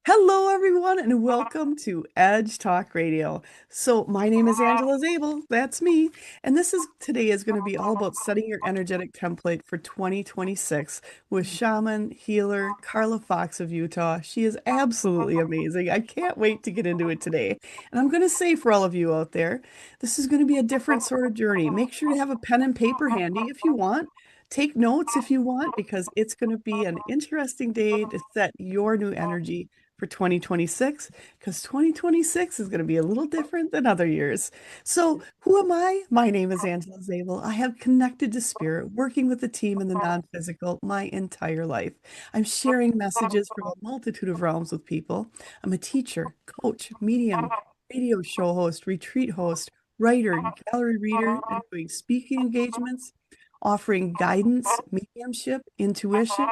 Hello, everyone, and welcome to Edge Talk Radio. So, my name is Angela Zabel. That's me. And today is going to be all about setting your energetic template for 2026 with shaman healer Carla Fox of Utah. She is absolutely amazing. I can't wait to get into it today. And I'm going to say for all of you out there, this is going to be a different sort of journey. Make sure to have a pen and paper handy if you want. Take notes if you want, because it's going to be an interesting day to set your new energy for 2026 because 2026 is going to be a little different than other years. So, who am I? My name is Angela Zabel. I have connected to spirit, working with the team in the non-physical my entire life. I'm sharing messages from a multitude of realms with people. I'm a teacher, coach, medium, radio show host, retreat host, writer, gallery reader, and doing speaking engagements, offering guidance, mediumship, intuition,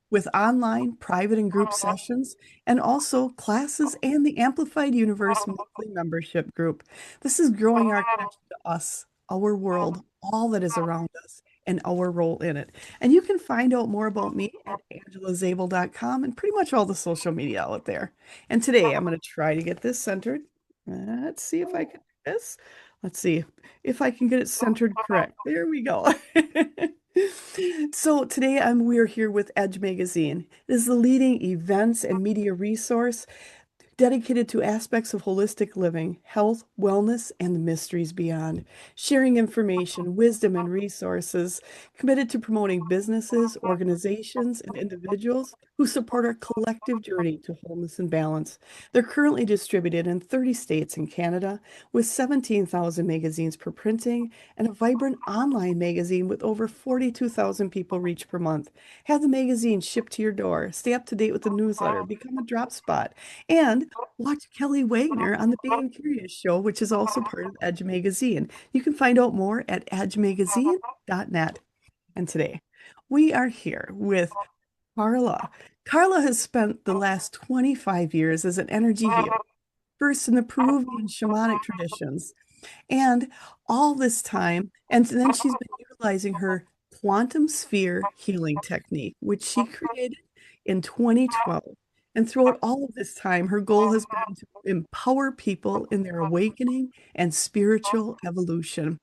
with online, private, and group sessions, and also classes and the Amplified Universe monthly membership group. This is growing our connection to us, our world, all that is around us, and our role in it. And you can find out more about me at angelazabel.com and pretty much all the social media out there. And today I'm going to try to get this centered. Let's see if I can do this. Let's see if I can get it centered correct. There we go. So today we're here with Edge Magazine. It is the leading events and media resource dedicated to aspects of holistic living, health, wellness, and the mysteries beyond, sharing information, wisdom, and resources, committed to promoting businesses, organizations, and individuals who support our collective journey to wholeness and balance. They're currently distributed in 30 states and Canada, with 17,000 magazines per printing and a vibrant online magazine with over 42,000 people reached per month. Have the magazine shipped to your door, stay up to date with the newsletter, become a drop spot, and watch Kelly Wagner on the Being Curious show, which is also part of Edge Magazine. You can find out more at edgemagazine.net. And today we are here with Carla. Carla has spent the last 25 years as an energy healer, first in the Peruvian shamanic traditions, and all this time, and then she's been utilizing her quantum sphere healing technique, which she created in 2012. And throughout all of this time, her goal has been to empower people in their awakening and spiritual evolution.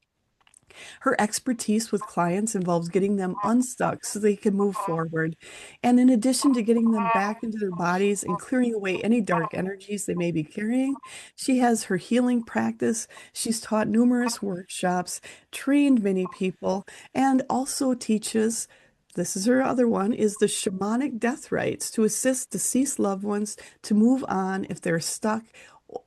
Her expertise with clients involves getting them unstuck so they can move forward. And in addition to getting them back into their bodies and clearing away any dark energies they may be carrying, she has her healing practice. She's taught numerous workshops, trained many people, and also teaches. This is her other one, is the shamanic death rites to assist deceased loved ones to move on if they're stuck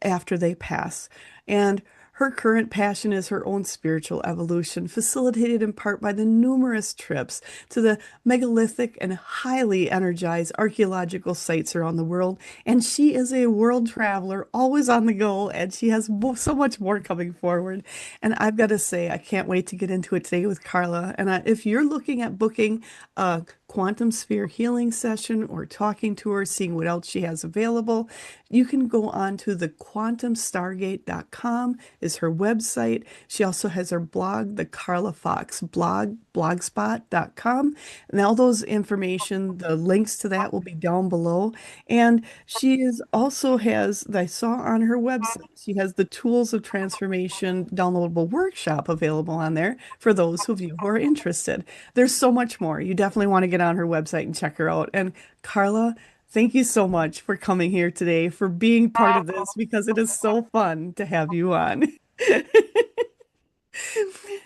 after they pass. And her current passion is her own spiritual evolution, facilitated in part by the numerous trips to the megalithic and highly energized archaeological sites around the world. And she is a world traveler, always on the go, and she has so much more coming forward. And I've got to say, I can't wait to get into it today with Carla. And if you're looking at booking a quantum sphere healing session or talking to her, seeing what else she has available, you can go on to the quantumstargate.com is her website. She also has her blog, the Carla Fox blog, blogspot.com. And all those information, the links to that will be down below. And she is also has, I saw on her website, she has the Tools of Transformation downloadable workshop available on there for those of you who are interested. There's so much more. You definitely want to get on her website and check her out. And Carla, thank you so much for coming here today, for being part of this, because it is so fun to have you on.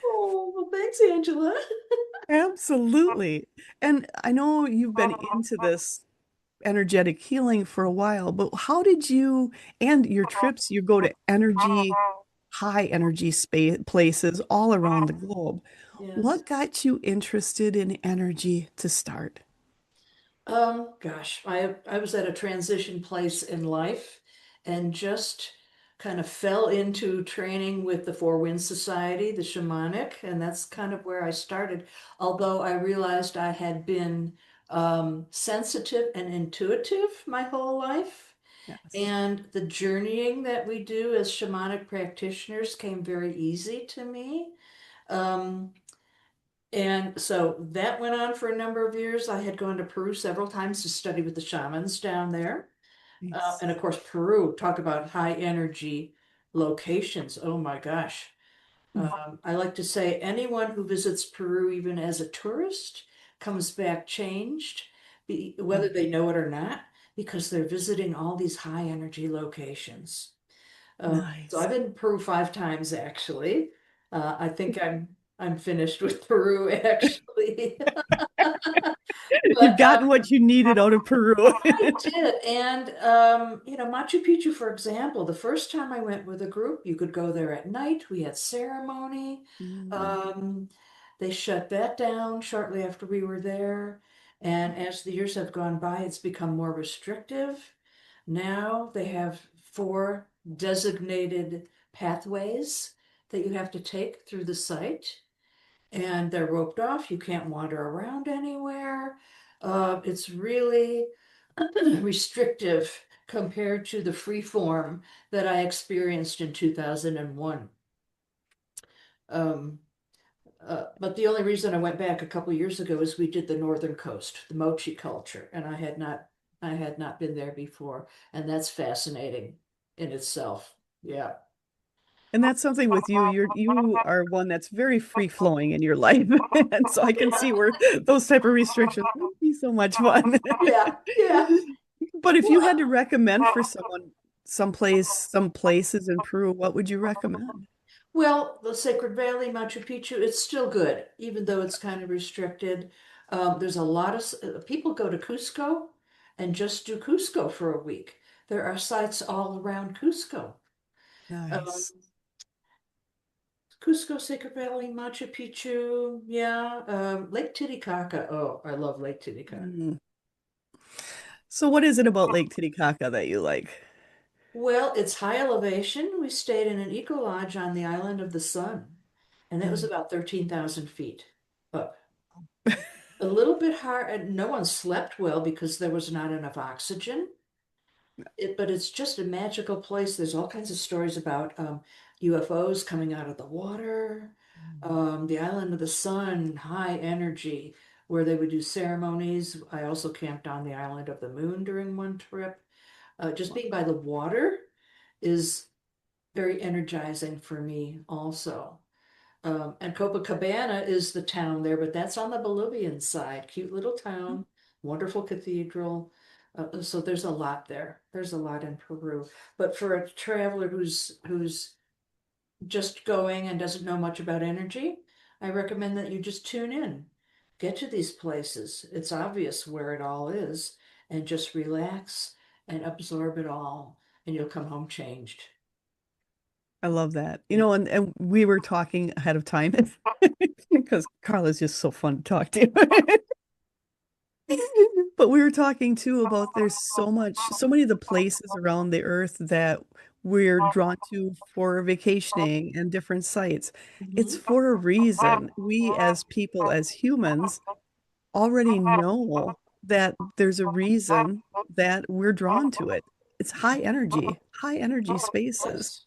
Oh, well, thanks, Angela. Absolutely. And I know you've been into this energetic healing for a while, but how did you, and your trips, you go to high energy space places all around the globe. Yes. What got you interested in energy to start? Gosh, I was at a transition place in life and just kind of fell into training with the Four Winds Society, the shamanic, and that's kind of where I started. Although I realized I had been sensitive and intuitive my whole life. Yes. And the journeying that we do as shamanic practitioners came very easy to me. Um, And so that went on for a number of years. I had gone to Peru several times to study with the shamans down there. Nice. And of course, Peru, talk about high energy locations. Oh my gosh. Mm. I like to say anyone who visits Peru, even as a tourist, comes back changed, whether Mm. they know it or not, because they're visiting all these high energy locations. So Nice. I've been to Peru 5 times actually. I think I'm finished with Peru actually. You've But gotten what you needed out of Peru. I did. And, Machu Picchu, for example, the first time I went with a group, you could go there at night. We had ceremony. Mm. Um, they shut that down shortly after we were there. And as the years have gone by, it's become more restrictive. Now they have 4 designated pathways that you have to take through the site, and they're roped off. You can't wander around anywhere. It's really restrictive compared to the free form that I experienced in 2001. Um, but the only reason I went back a couple years ago is we did the northern coast, the mochi culture, and I had not been there before, and that's fascinating in itself. Yeah. And that's something with you. You are one that's very free flowing in your life. And so I can see where those type of restrictions would be so much fun. Yeah, yeah. But if you had to Well, recommend for someone some places in Peru, what would you recommend? Well, the Sacred Valley, Machu Picchu, it's still good, even though it's kind of restricted. There's a lot of people go to Cusco and just do Cusco for a week. There are sites all around Cusco. Um, Nice. Cusco, Sacred Valley, Machu Picchu, yeah. Lake Titicaca. Oh, I love Lake Titicaca. Mm. So what is it about Lake Titicaca that you like? Well, it's high elevation. We stayed in an eco lodge on the island of the Sun, and that was Mm. about 13,000 feet up. A little bit hard, and no one slept well because there was not enough oxygen. But it's just a magical place. There's all kinds of stories about UFOs coming out of the water, the island of the sun, high energy, where they would do ceremonies. I also camped on the island of the moon during one trip. Just being by the water is very energizing for me also. And Copacabana is the town there, but that's on the Bolivian side. Cute little town, wonderful cathedral. So there's a lot there. There's a lot in Peru. But for a traveler who's just going and doesn't know much about energy, I recommend that you just tune in. Get to these places. It's obvious where it all is, and just relax and absorb it all, and you'll come home changed. I love that. Yeah. And we were talking ahead of time because Carla's just so fun to talk to. But we were talking too about there's so many of the places around the earth that we're drawn to for vacationing and different sites. It's Mhm. for a reason. We as people, as humans, already know that there's a reason that we're drawn to it. It's high energy spaces. Yes.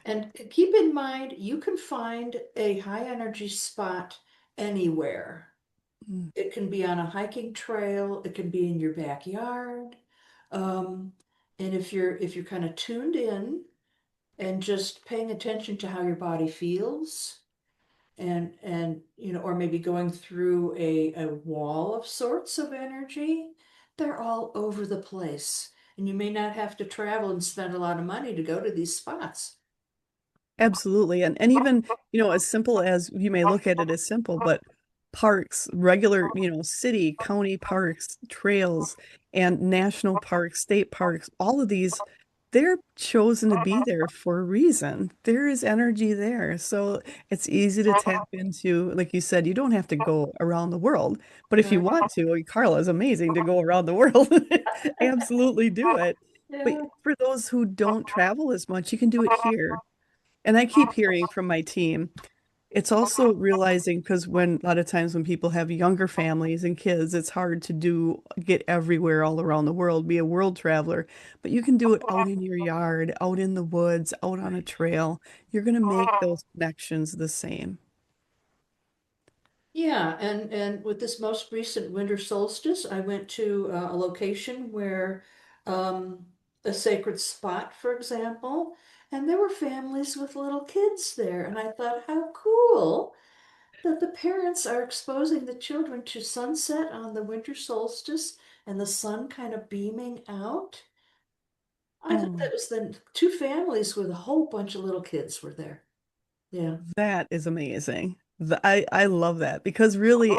And keep in mind, you can find a high energy spot anywhere. Mm. It can be on a hiking trail, it can be in your backyard. Um, and if you're kind of tuned in and just paying attention to how your body feels, and or maybe going through a wall of sorts of energy, they're all over the place. And you may not have to travel and spend a lot of money to go to these spots. Absolutely. And even, as simple as you may look at it as simple, but parks, regular, city, county parks, trails, and national parks, state parks, all of these, they're chosen to be there for a reason. There is energy there. So it's easy to tap into, like you said, you don't have to go around the world, but if you Right. want to, Carla is amazing to go around the world. Absolutely do it. But Yeah. for those who don't travel as much, you can do it here. And I keep hearing from my team, it's also realizing because when a lot of times when people have younger families and kids, it's hard to get everywhere all around the world, be a world traveler. But you can do it out in your yard, out in the woods, out on a Right. trail. You're going to make those connections the same. Yeah, and with this most recent winter solstice, I went to a location where a sacred spot, for example, and there were families with little kids there, and I thought, how cool that the parents are exposing the children to sunset on the winter solstice and the sun kind of beaming out. I thought Oh, that was the two families with a whole bunch of little kids were there. Yeah. that is amazing. I love that because really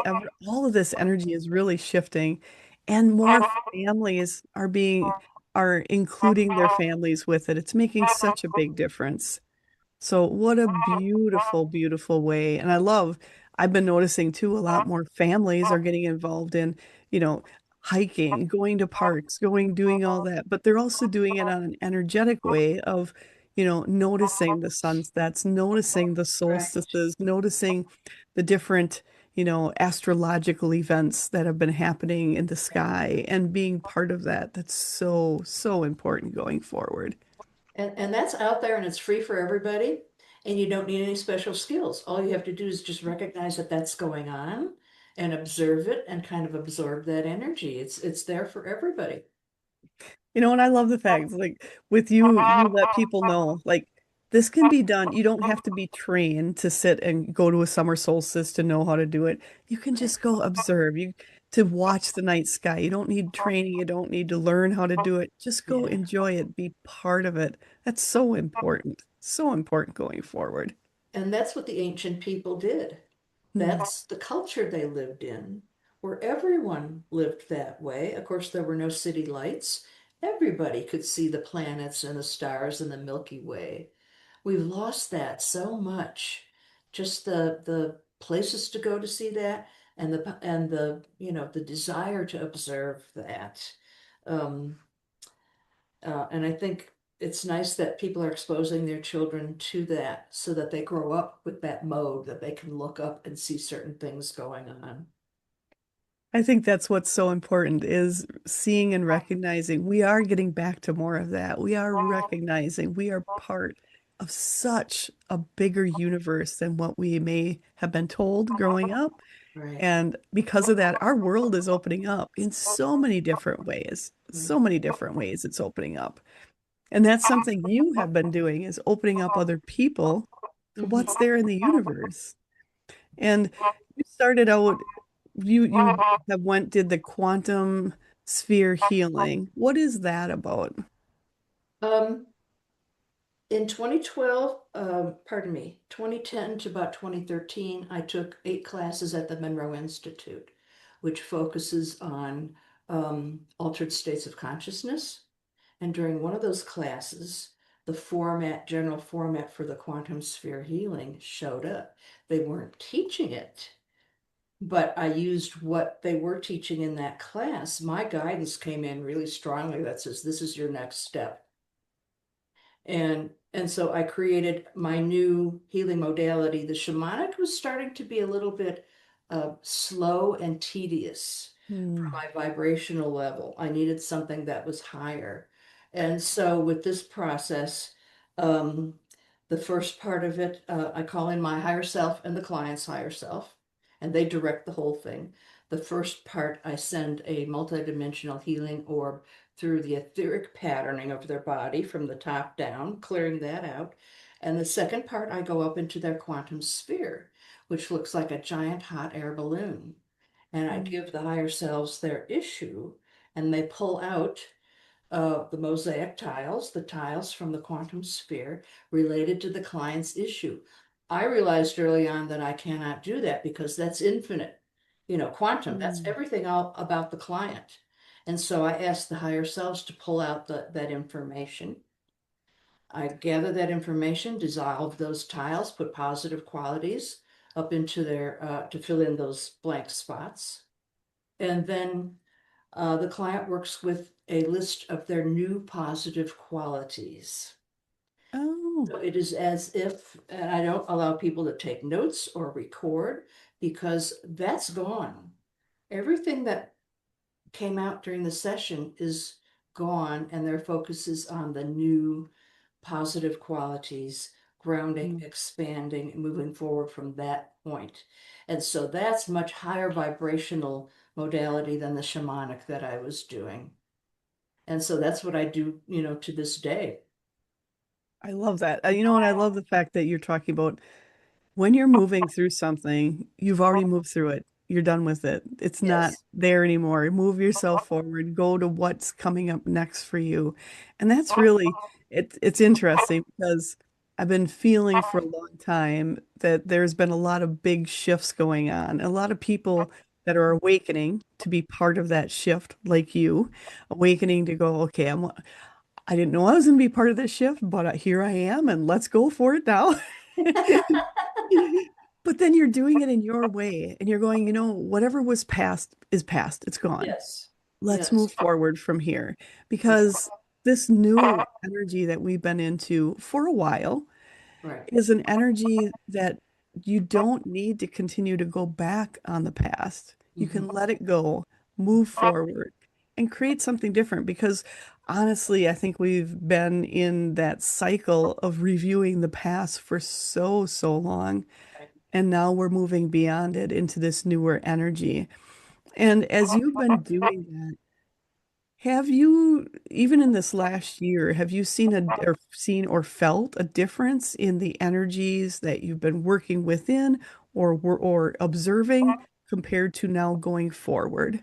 all of this energy is really shifting and more families are including their families with it. It's making such a big difference. So what a beautiful, beautiful way. And I've been noticing too, a lot more families are getting involved in, you know, hiking, going to parks, doing all that. But they're also doing it on an energetic way of, noticing the sunsets, noticing the Right. solstices, noticing the different, astrological events that have been happening in the sky and being part of that. That's so, so important going forward. And that's out there and it's free for everybody. And you don't need any special skills. All you have to do is just recognize that that's going on and observe it and kind of absorb that energy. It's there for everybody. And I love the fact, like with you, you let people know, like this can be done. You don't have to be trained to sit and go to a summer solstice to know how to do it. You can Right. just go observe, you to watch the night sky. You don't need training. You don't need to learn how to do it. Just go Yeah. enjoy it, be part of it. That's so important. So important going forward. And that's what the ancient people did. Hmm. That's the culture they lived in, where everyone lived that way. Of course, there were no city lights. Everybody could see the planets and the stars and the Milky Way. We've lost that so much. Just the places to go to see that and the the desire to observe that. Um, and I think it's nice that people are exposing their children to that so that they grow up with that mode that they can look up and see certain things going on. I think that's what's so important is seeing and recognizing we are getting back to more of that. We are recognizing we are part of such a bigger universe than what we may have been told growing up. Right. And because of that, our world is opening up in so many different ways. Mm. So many different ways it's opening up. And that's something you have been doing is opening up other people to Mhm. what's there in the universe. And you started out, you have did the quantum sphere healing. What is that about? Um, in 2012, pardon me, 2010 to about 2013, I took 8 classes at the Monroe Institute, which focuses on altered states of consciousness. And during one of those classes, the general format for the quantum sphere healing showed up. They weren't teaching it, but I used what they were teaching in that class. My guidance came in really strongly that says, this is your next step. And so I created my new healing modality. The shamanic was starting to be a little bit slow and tedious for Hmm. my vibrational level. I needed something that was higher. And so with this process, um, the first part of it, I call in my higher self and the client's higher self, and they direct the whole thing. The first part, I send a multidimensional healing orb through the etheric patterning of their body from the top down, clearing that out. And the second part, I go up into their quantum sphere, which looks like a giant hot air balloon. And I Hmm. give the higher selves their issue, and they pull out the mosaic tiles, the tiles from the quantum sphere related to the client's issue. I realized early on that I cannot do that because that's infinite. Quantum, that's Hmm. everything all about the client. And so I asked the higher selves to pull out that information. I gather that information, dissolve those tiles, put positive qualities up into to fill in those blank spots. And then the client works with a list of their new positive qualities. Oh. So it is as if, and I don't allow people to take notes or record because that's gone. Everything that came out during the session is gone, and their focus is on the new positive qualities, grounding, Mm. expanding, and moving forward from that point. And so that's much higher vibrational modality than the shamanic that I was doing. And so that's what I do, to this day. I love that. And I love the fact that you're talking about when you're moving through something, you've already moved through it. You're done with it. It's not Yes. there anymore. Move yourself forward. Go to what's coming up next for you. And that's really it's interesting because I've been feeling for a long time that there's been a lot of big shifts going on. A lot of people that are awakening to be part of that shift, like you, awakening to go, okay, I didn't know I was going to be part of this shift, but here I am, and let's go for it now. But then you're doing it in your way, and you're going, whatever was past is past. It's gone. Yes. Let's Yes. move forward from here Yeah. because this new energy that we've been into for a while Right. is an energy that you don't need to continue to go back on the past. You Hmm. can let it go, move forward, and create something different because honestly, I think we've been in that cycle of reviewing the past for so, so long. Right. And now we're moving beyond it into this newer energy. And as you've been doing that, have you, even in this last year, have you seen or felt a difference in the energies that you've been working within or observing compared to now going forward?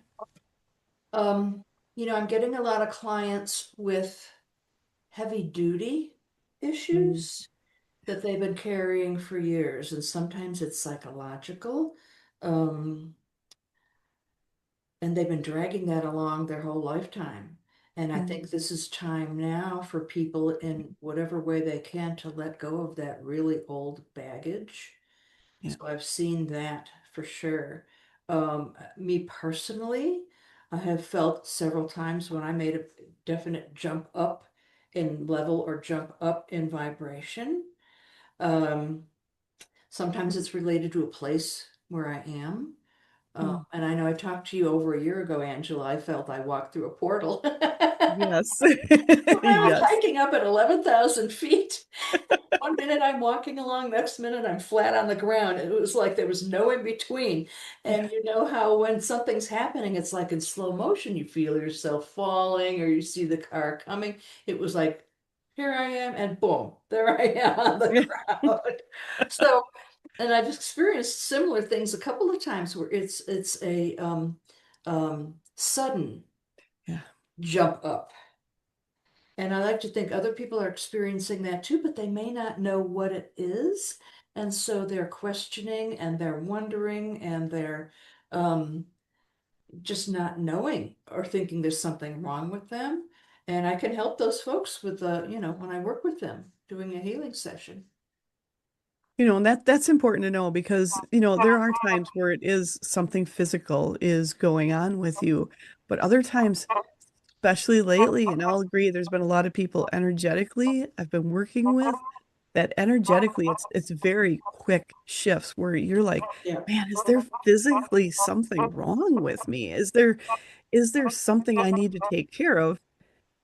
Um, I'm getting a lot of clients with heavy duty Mm, issues that they've been carrying for years, and sometimes it's psychological. Um, and they've been dragging that along their whole lifetime. And I mm, think this is time now for people in whatever way they can to let go of that really old baggage. yeah. So I've seen that for sure. Me personally, I have felt several times when I made a definite jump up in level or jump up in vibration. Um, Sometimes it's related to a place where I am. Mm, And I know I talked to you over a year ago, Angela. I felt I walked through a portal. yes. I was Yes. hiking up at 11,000 feet. One minute I'm walking along, next minute I'm flat on the ground. It was like there was no in between. Yeah. And you know how when something's happening, it's like in slow motion, you feel yourself falling or you see the car coming. It was like, here I am, and boom, there I am on the ground. So, and I've experienced similar things a couple of times where it's a sudden Yeah. jump up. And I like to think other people are experiencing that too, but they may not know what it is. And so they're questioning and they're wondering and they're um, just not knowing or thinking there's something wrong with them. And I can help those folks with when I work with them doing a healing session. And that's important to know because, there are times where it is something physical is going on with you, but other times, especially lately, and I'll agree, there's been a lot of people energetically I've been working with that energetically it's very quick shifts where you're like, Yeah, man, is there physically something wrong with me? Is there something I need to take care of?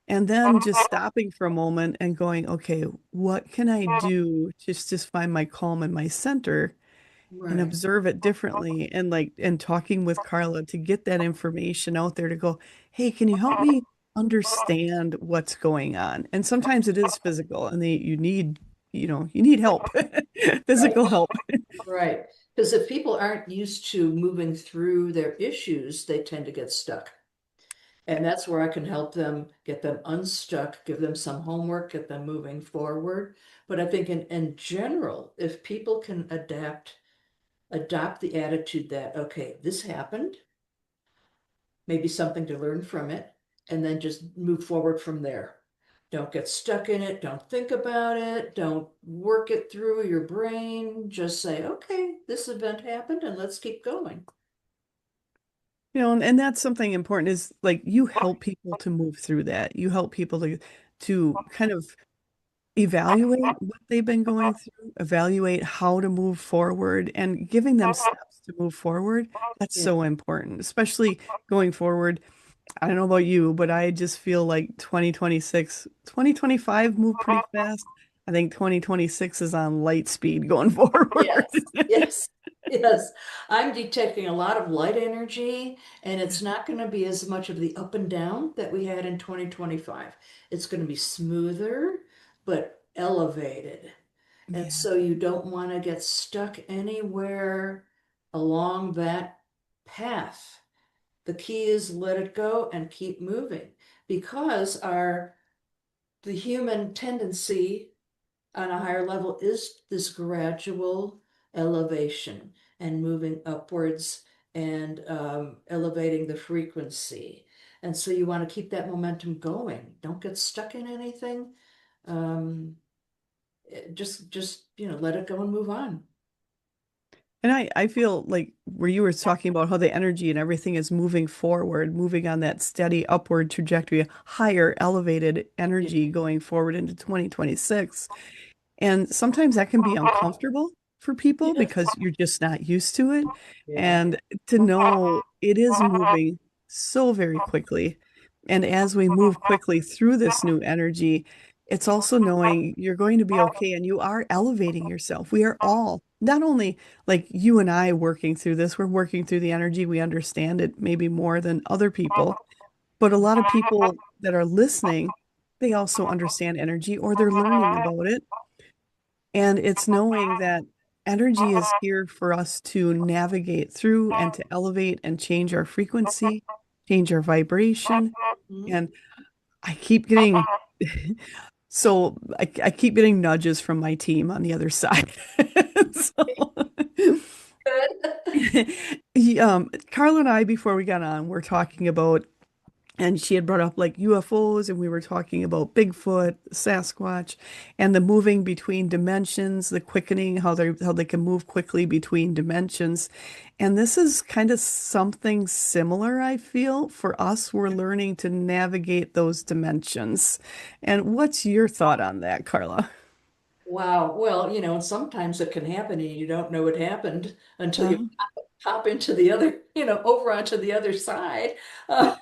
And then just stopping for a moment and going, okay, what can I do just find my calm and my center and right, observe it differently and talking with Carla to get that information out there to go, hey, can you help me understand what's going on? And sometimes it is physical and you need help, right, physical help. right. Because if people aren't used to moving through their issues, they tend to get stuck. And that's where I can help them, get them unstuck, give them some homework, get them moving forward. But I think in general, if people can adopt the attitude that, okay, this happened, maybe something to learn from it, and then just move forward from there. Don't get stuck in it. Don't think about it. Don't work it through your brain. Just say, okay, this event happened and let's keep going. And that's something important is like you help people to move through that. You help people to kind of evaluate what they've been going through, evaluate how to move forward, and giving them steps to move forward. That's Yeah. so important, especially going forward. I don't know about you, but I just feel like 2025 moved pretty fast. I think 2026 is on light speed going forward. Yes, yes, yes. I'm detecting a lot of light energy, and it's not going to be as much of the up and down that we had in 2025. It's going to be smoother, but elevated. And Yeah. so you don't want to get stuck anywhere along that path. The key is let it go and keep moving because the human tendency on a higher level is this gradual elevation and moving upwards and elevating the frequency. And so you want to keep that momentum going. Don't get stuck in anything. Um, let it go and move on. And I feel like where you were talking about how the energy and everything is moving forward, moving on that steady upward trajectory, higher elevated Yeah. energy going forward into 2026. And sometimes that can be uncomfortable for people Yes. because you're just not used to it. Yeah. And to know it is moving so very quickly. And as we move quickly through this new energy, it's also knowing you're going to be okay and you are elevating yourself. We are all, not only like you and I working through this, we're working through the energy. We understand it maybe more than other people, but a lot of people that are listening, they also understand energy or they're learning about it, and it's knowing that energy is here for us to navigate through and to elevate and change our frequency, change our vibration. Mhm. And I keep getting I keep getting nudges from my team on the other side. So Good. Carla and I, before we got on, we're talking about, and she had brought up like UFOs, and we were talking about Bigfoot, Sasquatch, and the moving between dimensions, the quickening, how they can move quickly between dimensions. And this is kind of something similar, I feel, for us. We're learning to navigate those dimensions. And what's your thought on that, Carla? Wow. Well, sometimes it can happen and you don't know it happened until you Uh, hop into the other, over onto the other side. Not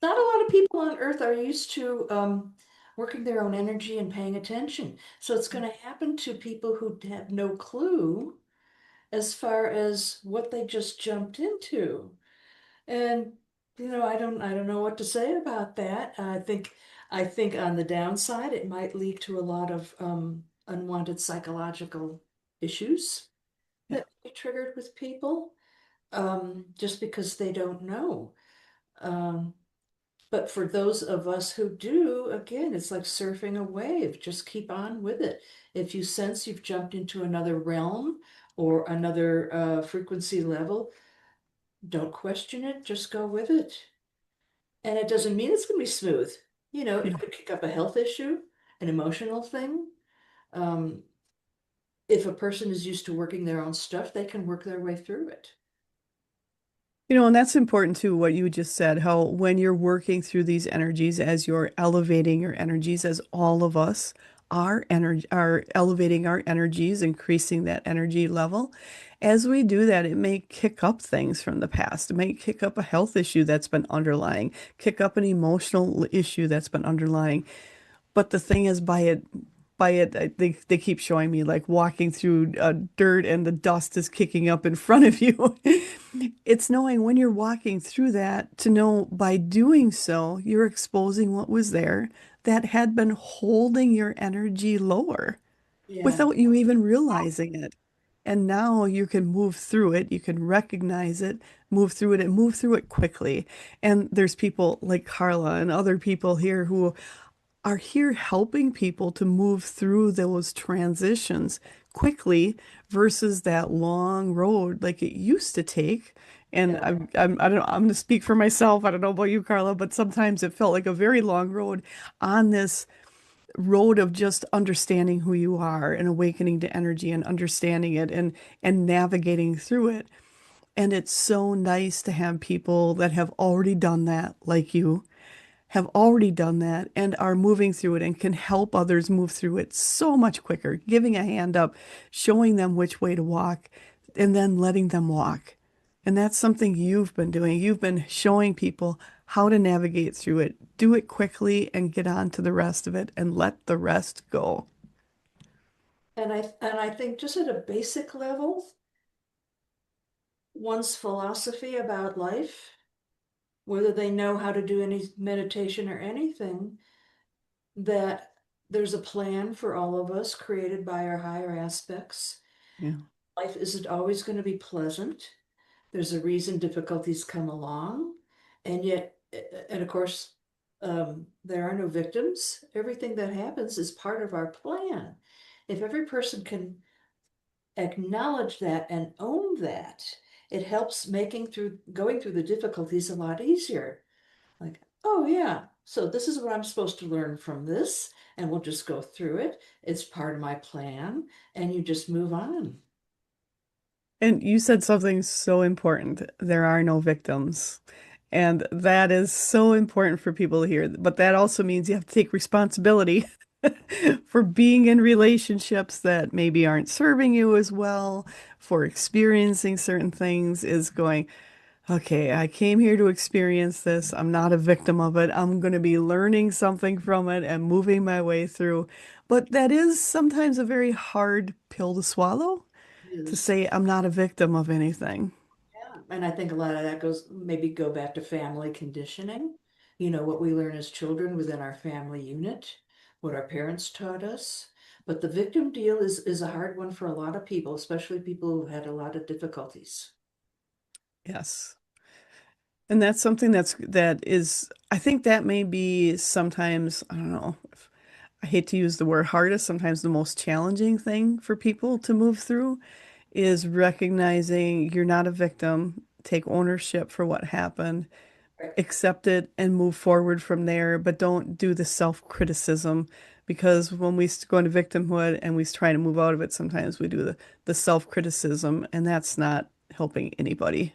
a lot of people on Earth are used to working their own energy and paying attention. So it's going to happen to people who have no clue as far as what they just jumped into. And I don't know what to say about that. I think on the downside, it might lead to a lot of unwanted psychological issues yeah. that be triggered with people just because they don't know. Um, but for those of us who do, again, it's like surfing a wave. Just keep on with it. If you sense you've jumped into another realm or another frequency level, don't question it. Just go with it. And it doesn't mean it's going to be smooth. It Yeah. could kick up a health issue, an emotional thing. Um, if a person is used to working their own stuff, they can work their way through it. And that's important too, what you just said, how when you're working through these energies, as you're elevating your energies, as all of us are elevating our energies, increasing that energy level. As we do that, it may kick up things from the past. It may kick up a health issue that's been underlying, kick up an emotional issue that's been underlying. But the thing is, they keep showing me like walking through dirt and the dust is kicking up in front of you. It's knowing when you're walking through that to know by doing so, you're exposing what was there that had been holding your energy lower Yeah, without you even realizing it. And now you can move through it, you can recognize it, move through it, and move through it quickly. And there's people like Carla and other people here who are here helping people to move through those transitions quickly versus that long road like it used to take. And yeah, I don't know, I'm going to speak for myself. I don't know about you, Carla, but sometimes it felt like a very long road on this road of just understanding who you are and awakening to energy and understanding it and navigating through it. And it's so nice to have people that have already done that, like you have already done that and are moving through it and can help others move through it so much quicker, giving a hand up, showing them which way to walk, and then letting them walk. And that's something you've been doing. You've been showing people how to navigate through it, do it quickly, and get on to the rest of it and let the rest go. And I think just at a basic level, one's philosophy about life, whether they know how to do any meditation or anything, that there's a plan for all of us created by our higher aspects. Yeah. Life isn't always going to be pleasant. There's a reason difficulties come along. And yet, and of course, there are no victims. Everything that happens is part of our plan. If every person can acknowledge that and own that, it helps going through the difficulties a lot easier. Like, oh yeah, so this is what I'm supposed to learn from this, and we'll just go through it. It's part of my plan, and you just move on. And you said something so important. There are no victims. And that is so important for people to hear. But that also means you have to take responsibility for being in relationships that maybe aren't serving you as well, for experiencing certain things, is going, okay, I came here to experience this. I'm not a victim of it. I'm going to be learning something from it and moving my way through. But that is sometimes a very hard pill to swallow, to Is say I'm not a victim of anything. Yeah, and I think a lot of that goes maybe go back to family conditioning. You know, what we learn as children within our family unit, what our parents taught us. But the victim deal is a hard one for a lot of people, especially people who had a lot of difficulties. Yes. And that's something that is, I think that may be sometimes, I don't know, I hate to use the word hardest, sometimes the most challenging thing for people to move through is recognizing you're not a victim, take ownership for what happened, Right. accept it and move forward from there, but don't do the self-criticism, because when we go into victimhood and we try to move out of it, sometimes we do the self-criticism, and that's not helping anybody.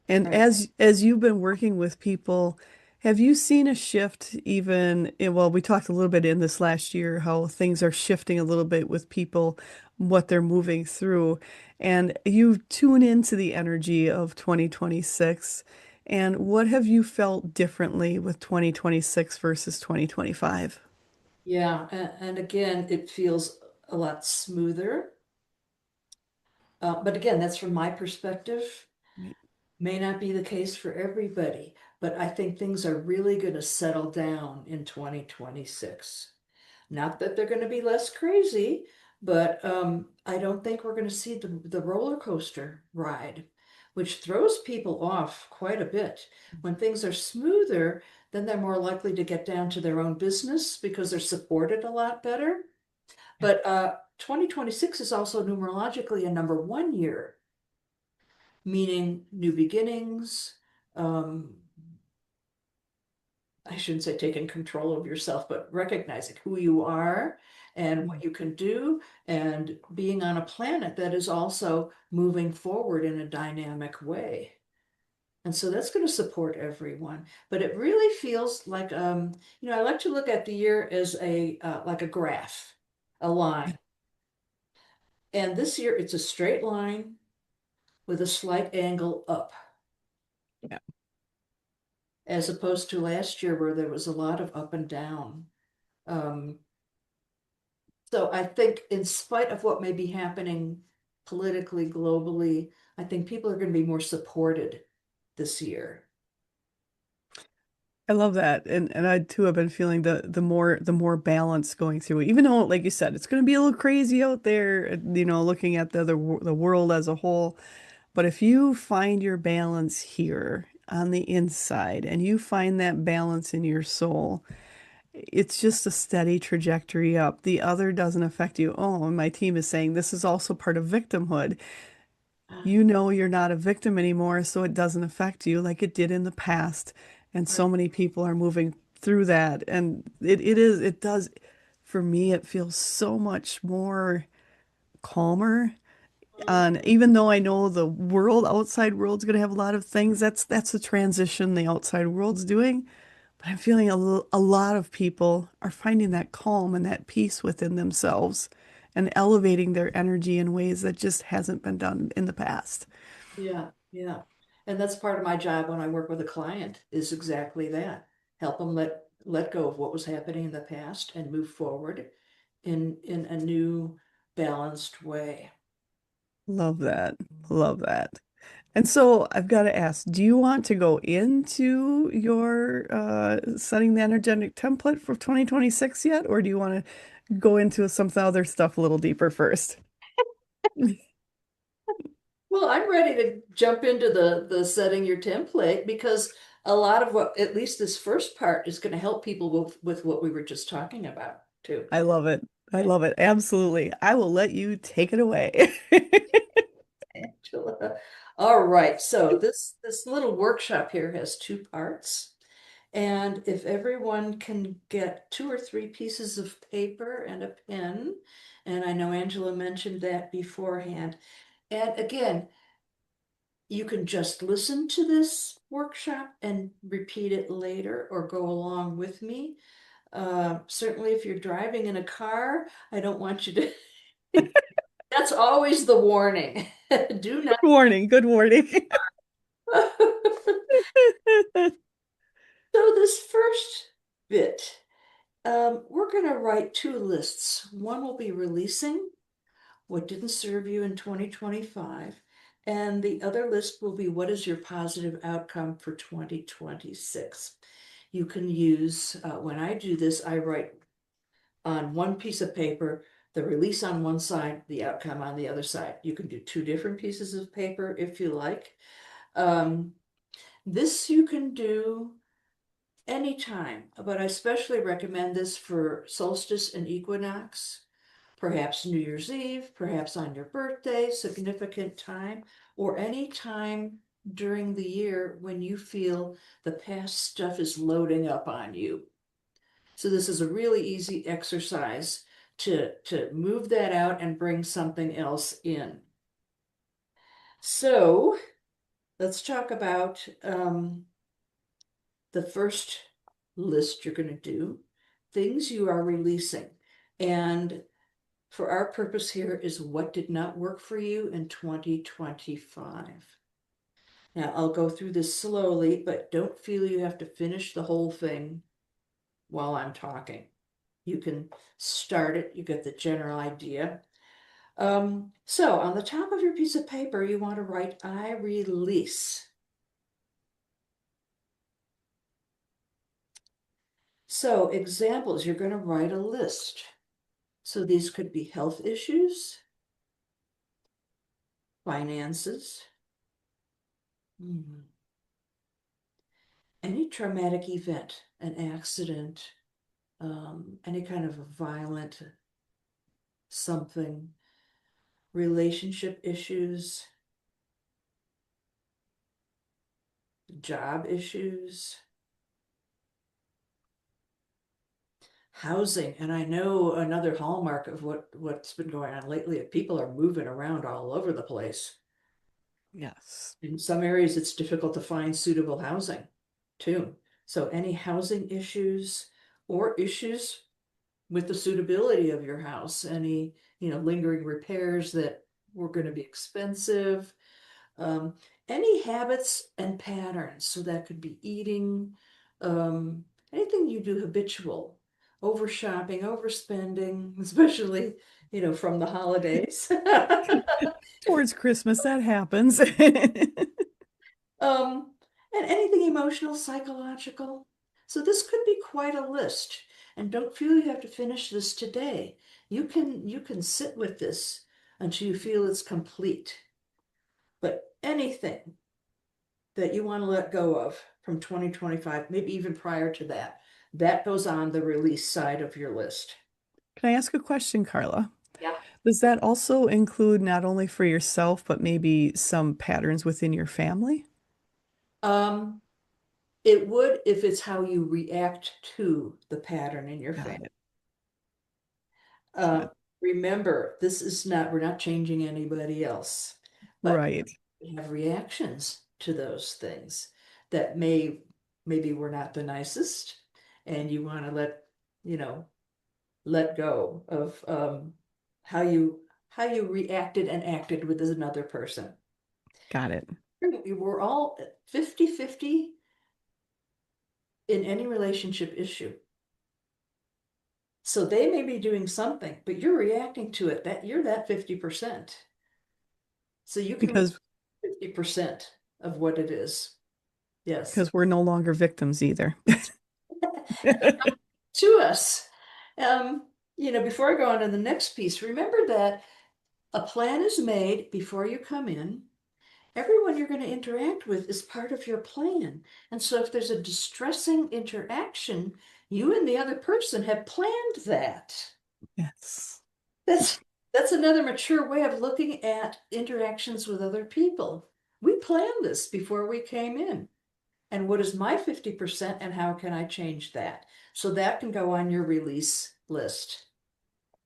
And Right. as you've been working with people, have you seen a shift even well, we talked a little bit in this last year how things are shifting a little bit with people, what they're moving through, and you tune into the energy of 2026. And what have you felt differently with 2026 versus 2025? Yeah, and again, it feels a lot smoother. But again, that's from my perspective. Right. May not be the case for everybody, but I think things are really going to settle down in 2026. Not that they're going to be less crazy, but I don't think we're going to see the roller coaster ride, which throws people off quite a bit. When things are smoother, then they're more likely to get down to their own business because they're supported a lot better. Yeah. But 2026 is also numerologically a number one year, meaning new beginnings. Um, I shouldn't say taking control of yourself, but recognizing who you are and what you can do, and being on a planet that is also moving forward in a dynamic way. And so that's going to support everyone. But it really feels like, I like to look at the year as like a graph, a line. And this year it's a straight line with a slight angle up, Yeah. as opposed to last year where there was a lot of up and down. Um, So I think in spite of what may be happening politically, globally, I think people are going to be more supported this year. I love that. And I too have been feeling the more balance going through it. Even though, like you said, it's going to be a little crazy out there, looking at the world as a whole. But if you find your balance here on the inside and you find that balance in your soul, it's just a steady trajectory up. The other doesn't affect you. Oh, and my team is saying this is also part of victimhood. You know you're not a victim anymore, so it doesn't affect you like it did in the past. And so Right. many people are moving through that. And it does, for me, it feels so much more calmer. And even though I know the outside world's going to have a lot of things, that's the transition the outside world's doing. But I'm feeling a lot of people are finding that calm and that peace within themselves and elevating their energy in ways that just hasn't been done in the past. Yeah, yeah. And that's part of my job when I work with a client is exactly that. Help them let go of what was happening in the past and move forward in a new balanced way. Love that. Love that. And so I've got to ask, do you want to go into your setting the energetic template for 2026 yet, or do you want to go into some other stuff a little deeper first? Well, I'm ready to jump into the setting your template because a lot of what, at least this first part, is going to help people with what we were just talking about too. I love it. I love it. Absolutely. I will let you take it away. Angela. All right, so this little workshop here has two parts. And if everyone can get two or three pieces of paper and a pen, and I know Angela mentioned that beforehand. And again, you can just listen to this workshop and repeat it later or go along with me. Certainly, if you're driving in a car, I don't want you to. That's always the warning. Do Good warning. Good warning. not. So this first bit, we're going to write two lists. One will be releasing what didn't serve you in 2025, and the other list will be what is your positive outcome for 2026. You can use, when I do this, I write on one piece of paper, the release on one side, the outcome on the other side. You can do two different pieces of paper if you like. Um, this you can do anytime, but I especially recommend this for solstice and equinox, perhaps New Year's Eve, perhaps on your birthday, significant time, or any time during the year when you feel the past stuff is loading up on you. So this is a really easy exercise to move that out and bring something else in. So let's talk about the first list you're going to do, things you are releasing. And for our purpose here is what did not work for you in 2025. Now, I'll go through this slowly, but don't feel you have to finish the whole thing while I'm talking. You can start it, you get the general idea. So on the top of your piece of paper, you want to write, I release. So examples, you're going to write a list. So these could be health issues, finances, any traumatic event, an accident, any kind of a violent something, relationship issues, job issues, housing. And I know another hallmark of what's been going on lately, people are moving around all over the place. Yes. In some areas, it's difficult to find suitable housing too. So any housing issues or issues with the suitability of your house, any, lingering repairs that were going to be expensive, um, any habits and patterns. So that could be eating, anything you do habitual, over shopping, overspending, especially, from the holidays. Towards Christmas, that happens. Um, and anything emotional, psychological. So this could be quite a list. And don't feel you have to finish this today. You can sit with this until you feel it's complete. But anything that you want to let go of from 2025, maybe even prior to that, that goes on the release side of your list. Can I ask a question, Carla? Yeah. Does that also include not only for yourself, but maybe some patterns within your family? Um, it would if it's how you react to the pattern in your Got family. it. Um, Got remember, we're not changing anybody else, but Right. we have reactions to those things that maybe we're not the nicest, and you want to you know, let go of how you reacted and acted with another person. Got it. We're all 50-50 in any relationship issue. So they may be doing something, but you're reacting to it. That you're that 50%. So you can because 50% of what it is. Yes. we're no longer victims either. To us. Um, before I go on to the next piece, remember that a plan is made before you come in. Everyone you're going to interact with is part of your plan. And so if there's a distressing interaction, you and the other person have planned that. Yes. That's that's another mature way of looking at interactions with other people. We planned this before we came in. And what is my 50% and how can I change that? So that can go on your release list.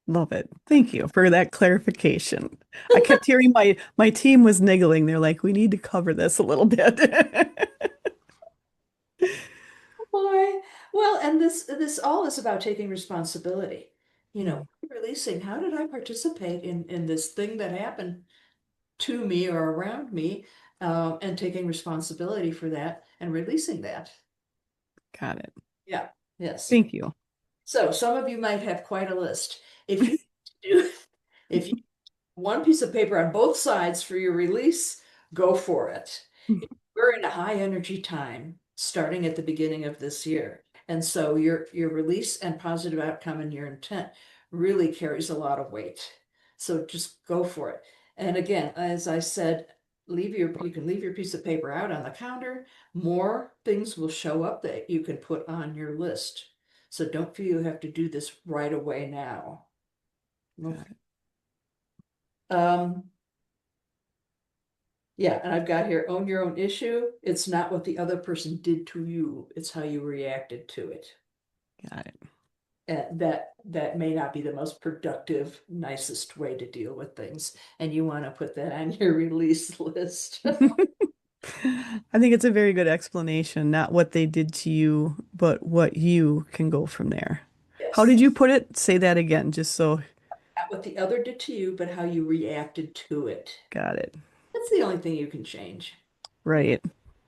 Love it. Thank you for that clarification. I kept hearing my team was niggling. They're like, we need to cover this a little bit. Why? Well, and this all is about taking responsibility. Mm, Releasing, how did I participate in this thing that happened to me or around me, and taking responsibility for that and releasing that. got it. Yeah, yes. Thank you. So some of you might have quite a list. If you do, if you one piece of paper on both sides for your release, go for it. We're in a high energy time starting at the beginning of this year. And so your release and positive outcome and your intent really carries a lot of weight. So just go for it. And again, as I said, you can leave your piece of paper out on the counter. More things will show up that you can put on your list. So don't feel you have to do this right away now. Got Okay. it. Um, Yeah, and I've got here, own your own issue. It's not what the other person did to you, it's how you reacted to it. Got it. And that may not be the most productive, nicest way to deal with things. And you want to put that on your release list. I think it's a very good explanation, not what they did to you, but what you can go from there. How Yes. did you put it? Say that again, just so Not what the other did to you, but how you reacted to it. got it. That's the only thing you can change. Right.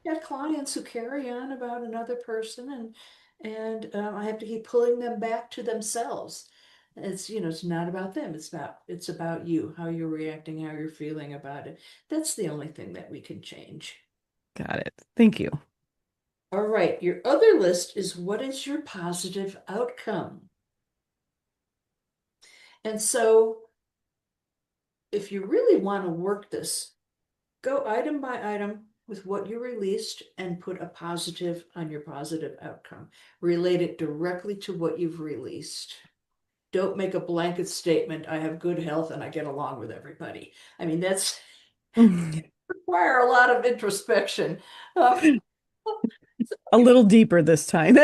Got clients who carry on about another person, and I have to keep pulling them back to themselves. It's not about them. It's about you, how you're reacting, how you're feeling about it. That's the only thing that we can change. Got it. Thank you. All right, your other list is what is your positive outcome? And so if you really want to work this, go item by item with what you released and put a positive on your positive outcome. Relate it directly to what you've released. Don't make a blanket statement, I have good health and I get along with everybody. I mean, that's require a lot of introspection. Uh, A little deeper this time.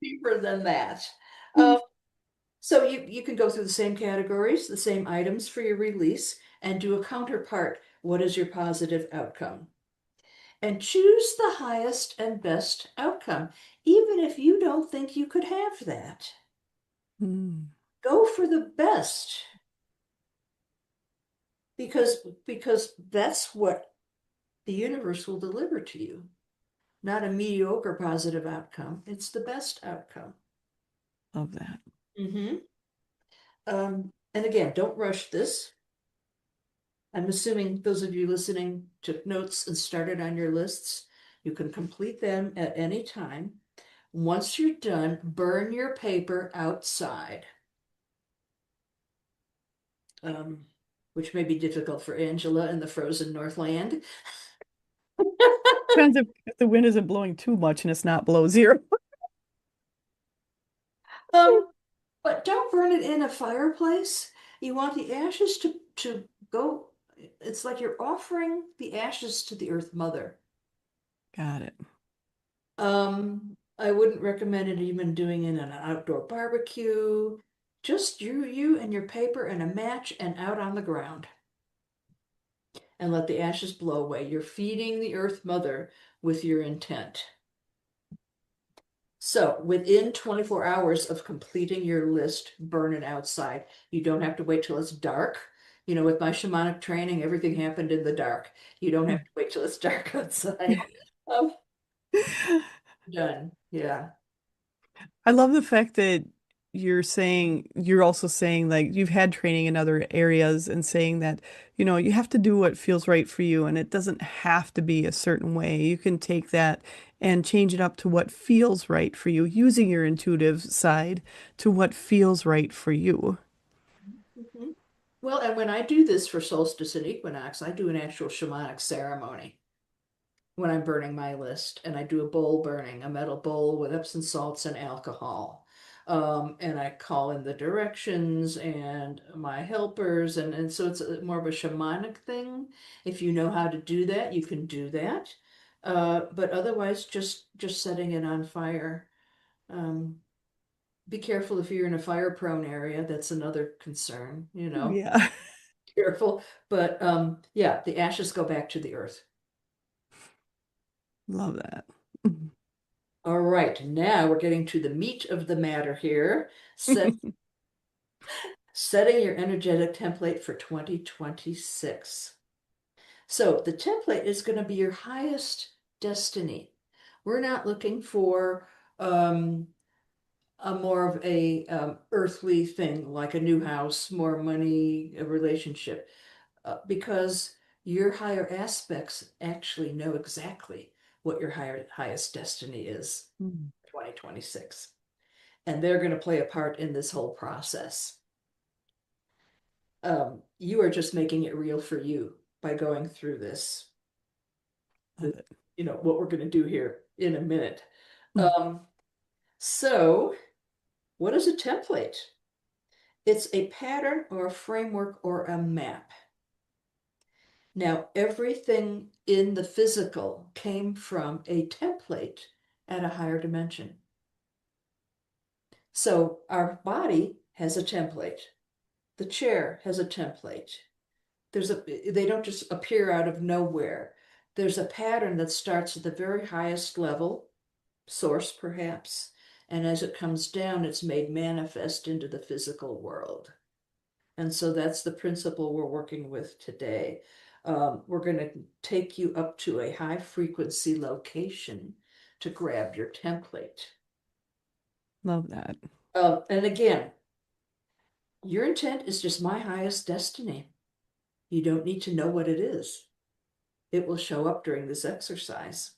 Deeper than that. So you can go through the same categories, the same items for your release, and do a counterpart. What is your positive outcome? And choose the highest and best outcome, even if you don't think you could have that. Hmm. Go for the best because that's what the universe will deliver to you. Not a mediocre positive outcome. It's the best outcome. Love that. Mm-hmm. And again, don't rush this. I'm assuming those of you listening took notes and started on your lists. You can complete them at any time. Once you're done, burn your paper outside, um, which may be difficult for Angela in the frozen Northland. Depends if the wind isn't blowing too much and it's not below zero. Um, but don't burn it in a fireplace. You want the ashes to go, it's like you're offering the ashes to the Earth Mother. Got it. I wouldn't recommend it even doing it in an outdoor barbecue. Just you and your paper and a match and out on the ground and let the ashes blow away. You're feeding the Earth Mother with your intent. So within 24 hours of completing your list, burn it outside. You don't have to wait till it's dark. With my shamanic training, everything happened in the dark. You don't have to wait till it's dark outside. Um, Done. Yeah. I love the fact that you're also saying like you've had training in other areas and saying that, you have to do what feels right for you and it doesn't have to be a certain way. You can take that and change it up to what feels right for you, using your intuitive side to what feels right for you. Mhm. Well, and when I do this for solstice and equinox, I do an actual shamanic ceremony when I'm burning my list, and I do a bowl burning, a metal bowl with Epsom salts and alcohol. And I call in the directions and my helpers, and so it's more of a shamanic thing. If you know how to do that, you can do that. But otherwise, just setting it on fire. Um, be careful if you're in a fire-prone area. That's another concern, Yeah. careful. But yeah, the ashes go back to the earth. Love that. All right, now we're getting to the meat of the matter here. Setting your energetic template for 2026. So the template is going to be your highest destiny. We're not looking for um, a more of a earthly thing like a new house, more money, a relationship, because your higher aspects actually know exactly what your highest destiny is, Mm. 2026. And they're going to play a part in this whole process. You are just making it real for you by going through this, Love it. what we're going to do here in a minute. Mm. Um, so, what is a template? It's a pattern or a framework or a map. Now, everything in the physical came from a template at a higher dimension. So, our body has a template. The chair has a template. They don't just appear out of nowhere. There's a pattern that starts at the very highest level, source perhaps, and as it comes down, it's made manifest into the physical world. And so that's the principle we're working with today. We're going to take you up to a high frequency location to grab your template. Love that. And again, your intent is just my highest destiny. You don't need to know what it is. It will show up during this exercise.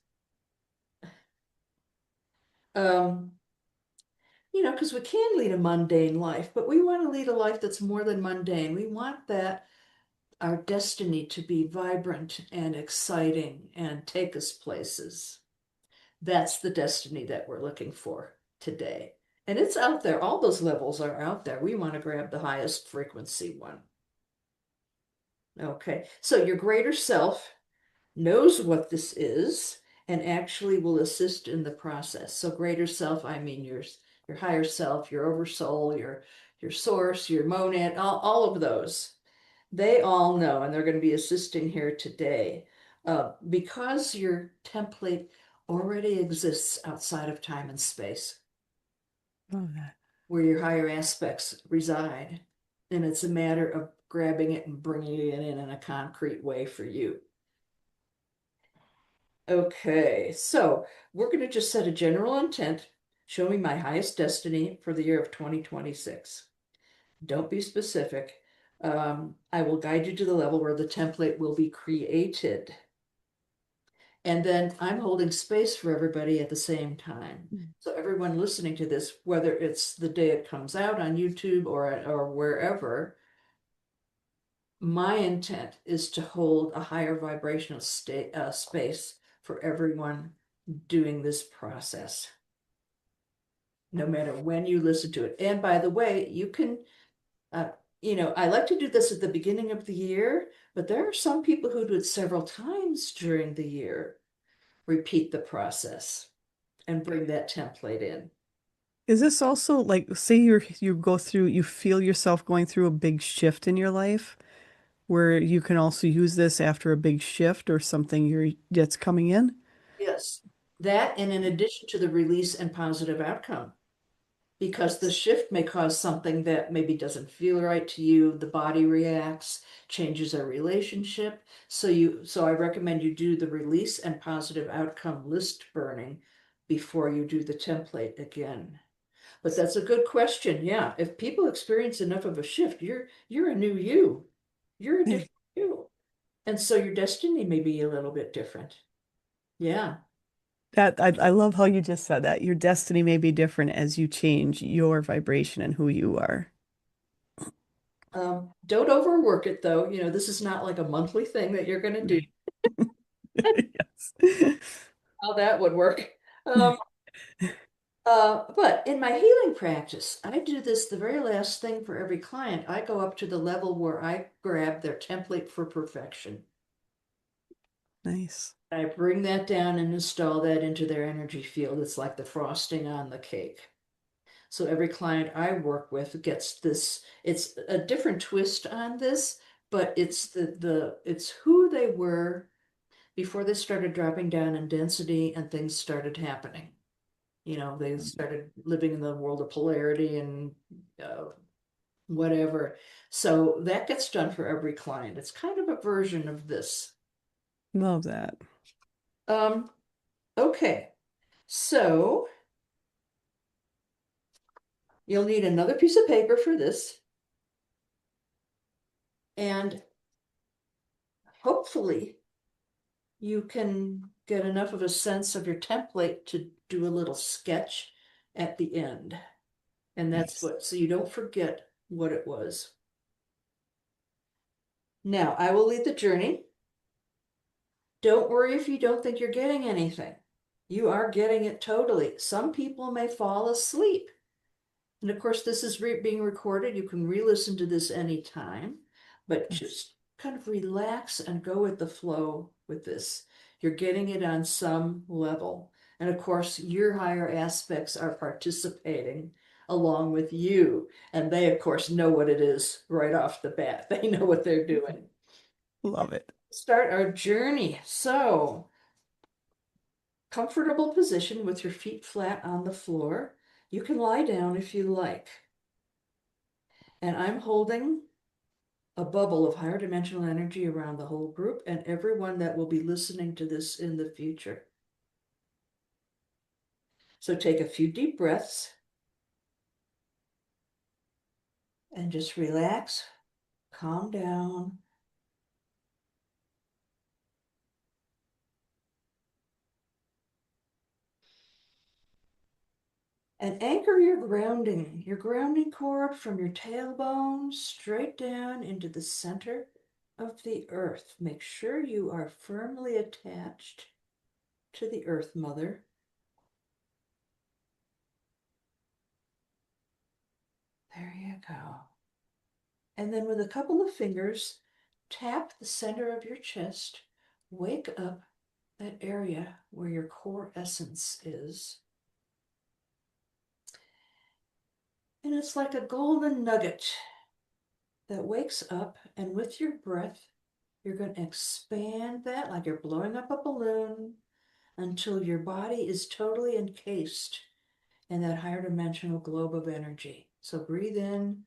Um, because we can lead a mundane life, but we want to lead a life that's more than mundane. We want that our destiny to be vibrant and exciting and take us places. That's the destiny that we're looking for today. And it's out there. All those levels are out there. We want to grab the highest frequency one. Okay. So your greater self knows what this is and actually will assist in the process. So greater self, I mean your higher self, your oversoul, your source, your monad, all of those. They all know, and they're going to be assisting here today. Because your template already exists outside of time and space, Love that. where your higher aspects reside. And it's a matter of grabbing it and bringing it in a concrete way for you. Okay, so we're going to just set a general intent. Show me my highest destiny for the year of 2026. Don't be specific. I will guide you to the level where the template will be created. And then I'm holding space for everybody at the same time. Mm. So everyone listening to this, whether it's the day it comes out on YouTube or wherever, my intent is to hold a higher vibrational space for everyone doing this process, no matter when you listen to it. And by the way, you can, uh, I like to do this at the beginning of the year, but there are some people who do it several times during the year. Repeat the process and bring that template in. Is this also like, say you feel yourself going through a big shift in your life, where you can also use this after a big shift or something that's coming in? Yes, that and in addition to the release and positive outcome, because the shift may cause something that maybe doesn't feel right to you. The body reacts, changes a relationship. So I recommend you do the release and positive outcome list burning before you do the template again. But that's a good question. Yeah. If people experience enough of a shift, you're a new you. You're a Yeah. different you. And so your destiny may be a little bit different. Yeah. I love how you just said that. Your destiny may be different as you change your vibration and who you are. Don't overwork it though. This is not like a monthly thing that you're going to do. Yes. How that would work. Um, but in my healing practice, I do this the very last thing for every client. I go up to the level where I grab their template for perfection. Nice. I bring that down and install that into their energy field. It's like the frosting on the cake. So every client I work with gets this. It's a different twist on this, but it's it's who they were before they started dropping down in density and things started happening. They started living in the world of polarity and uh, whatever. So that gets done for every client. It's kind of a version of this. Love that. Um, okay. So you'll need another piece of paper for this. And hopefully you can get enough of a sense of your template to do a little sketch at the end. And that's Nice. so you don't forget what it was. Now, I will lead the journey. Don't worry if you don't think you're getting anything. You are getting it totally. Some people may fall asleep. And of course, this is being recorded. You can re-listen to this anytime, but Yes. just kind of relax and go with the flow with this. You're getting it on some level. And of course, your higher aspects are participating along with you. And they, of course, know what it is right off the bat. They know what they're doing. Love it. Start our journey. So, comfortable position with your feet flat on the floor. You can lie down if you like. And I'm holding a bubble of higher dimensional energy around the whole group and everyone that will be listening to this in the future. So take a few deep breaths and just relax, calm down. And anchor your grounding cord from your tailbone straight down into the center of the earth. Make sure you are firmly attached to the earth mother. There you go. And then with a couple of fingers, tap the center of your chest, wake up that area where your core essence is. And it's like a golden nugget that wakes up, and with your breath, you're going to expand that like you're blowing up a balloon until your body is totally encased in that higher dimensional globe of energy. So breathe in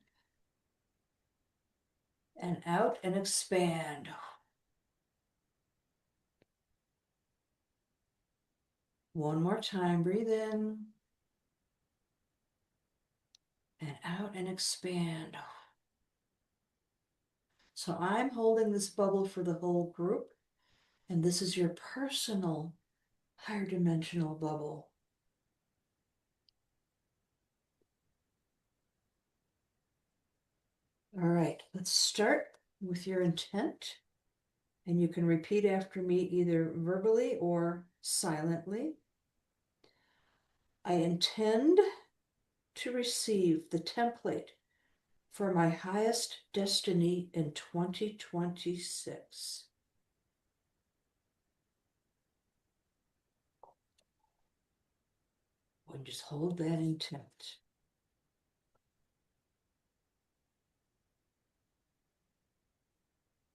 and out and expand. One more time, breathe in and out and expand. So I'm holding this bubble for the whole group, and this is your personal higher dimensional bubble. All right, let's start with your intent, and you can repeat after me either verbally or silently. I intend to receive the template for my highest destiny in 2026. And just hold that intent.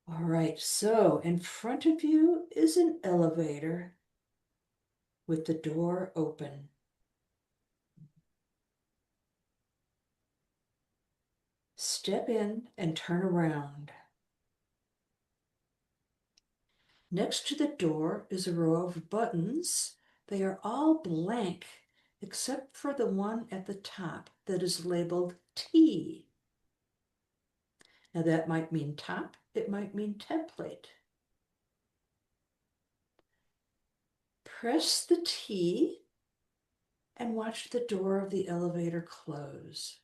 All right, so in front of you is an elevator with the door open. Step in and turn around. Next to the door is a row of buttons. They are all blank except for the one at the top that is labeled T. Now that might mean top, it might mean template. Press the T and watch the door of the elevator close.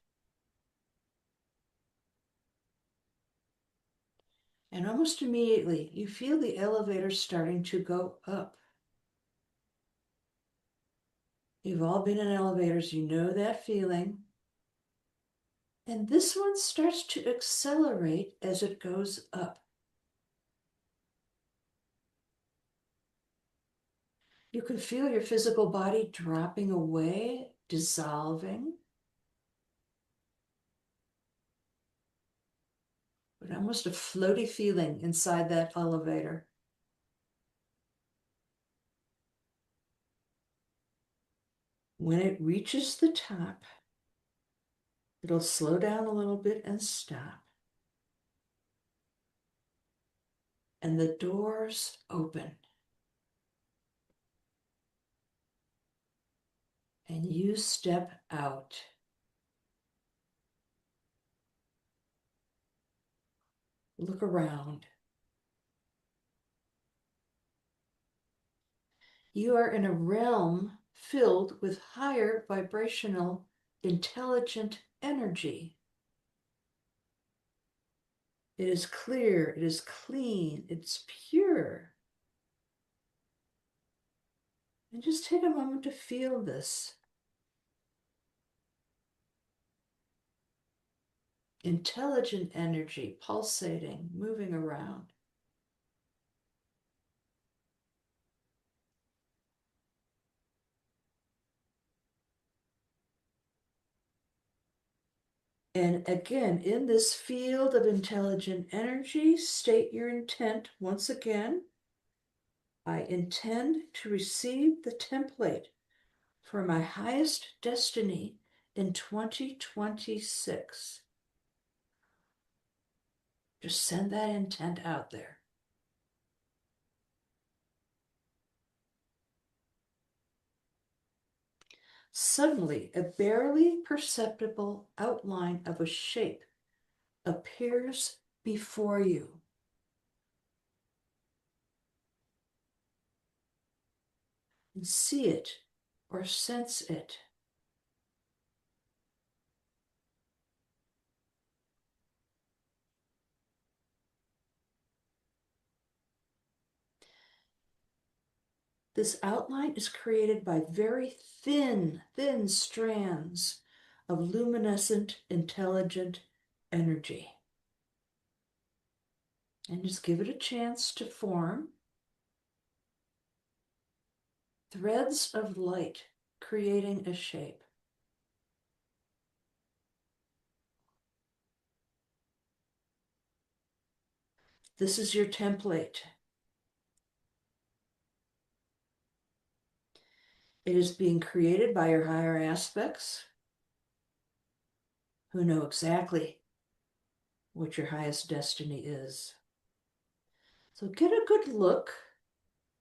And almost immediately, you feel the elevator starting to go up. You've all been in elevators, you know that feeling. And this one starts to accelerate as it goes up. You can feel your physical body dropping away, dissolving, but almost a floaty feeling inside that elevator. When it reaches the top, it'll slow down a little bit and stop. And the doors open. And you step out. Look around. You are in a realm filled with higher vibrational, intelligent energy. It is clear, it is clean, it's pure. And just take a moment to feel this. Intelligent energy pulsating, moving around. And again, in this field of intelligent energy, state your intent once again. I intend to receive the template for my highest destiny in 2026. Just send that intent out there. Suddenly, a barely perceptible outline of a shape appears before you. And see it or sense it. This outline is created by very thin, thin strands of luminescent, intelligent energy. And just give it a chance to form. Threads of light creating a shape. This is your template. It is being created by your higher aspects who know exactly what your highest destiny is. So get a good look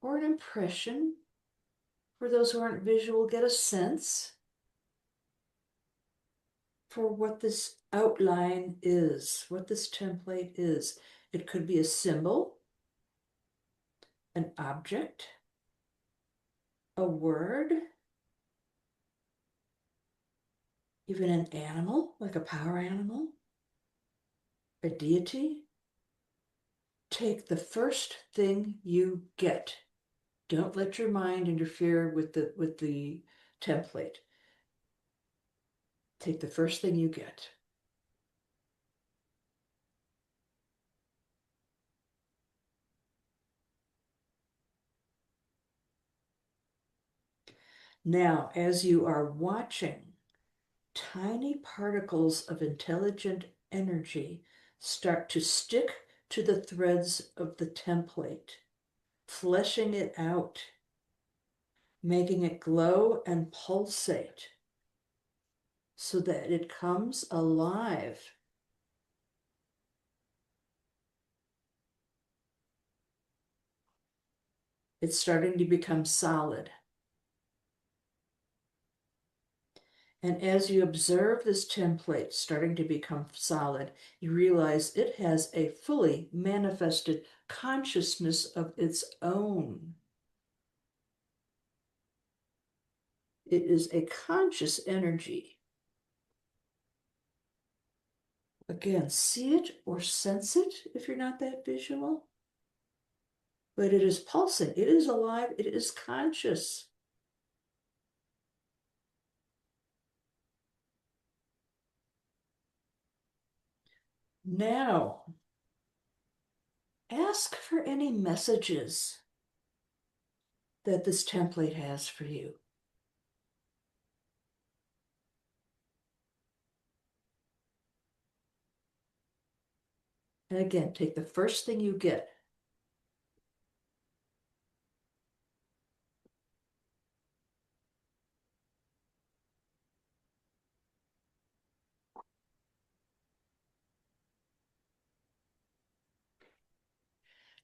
or an impression. For those who aren't visual, get a sense for what this outline is, what this template is. It could be a symbol, an object, a word, even an animal, like a power animal, a deity. Take the first thing you get. Don't let your mind interfere with the template. Take the first thing you get. Now, as you are watching, tiny particles of intelligent energy start to stick to the threads of the template, fleshing it out, making it glow and pulsate so that it comes alive. It's starting to become solid. And as you observe this template starting to become solid, you realize it has a fully manifested consciousness of its own. It is a conscious energy. Again, see it or sense it if you're not that visual. But it is pulsing, it is alive, it is conscious. Now, ask for any messages that this template has for you. And again, take the first thing you get.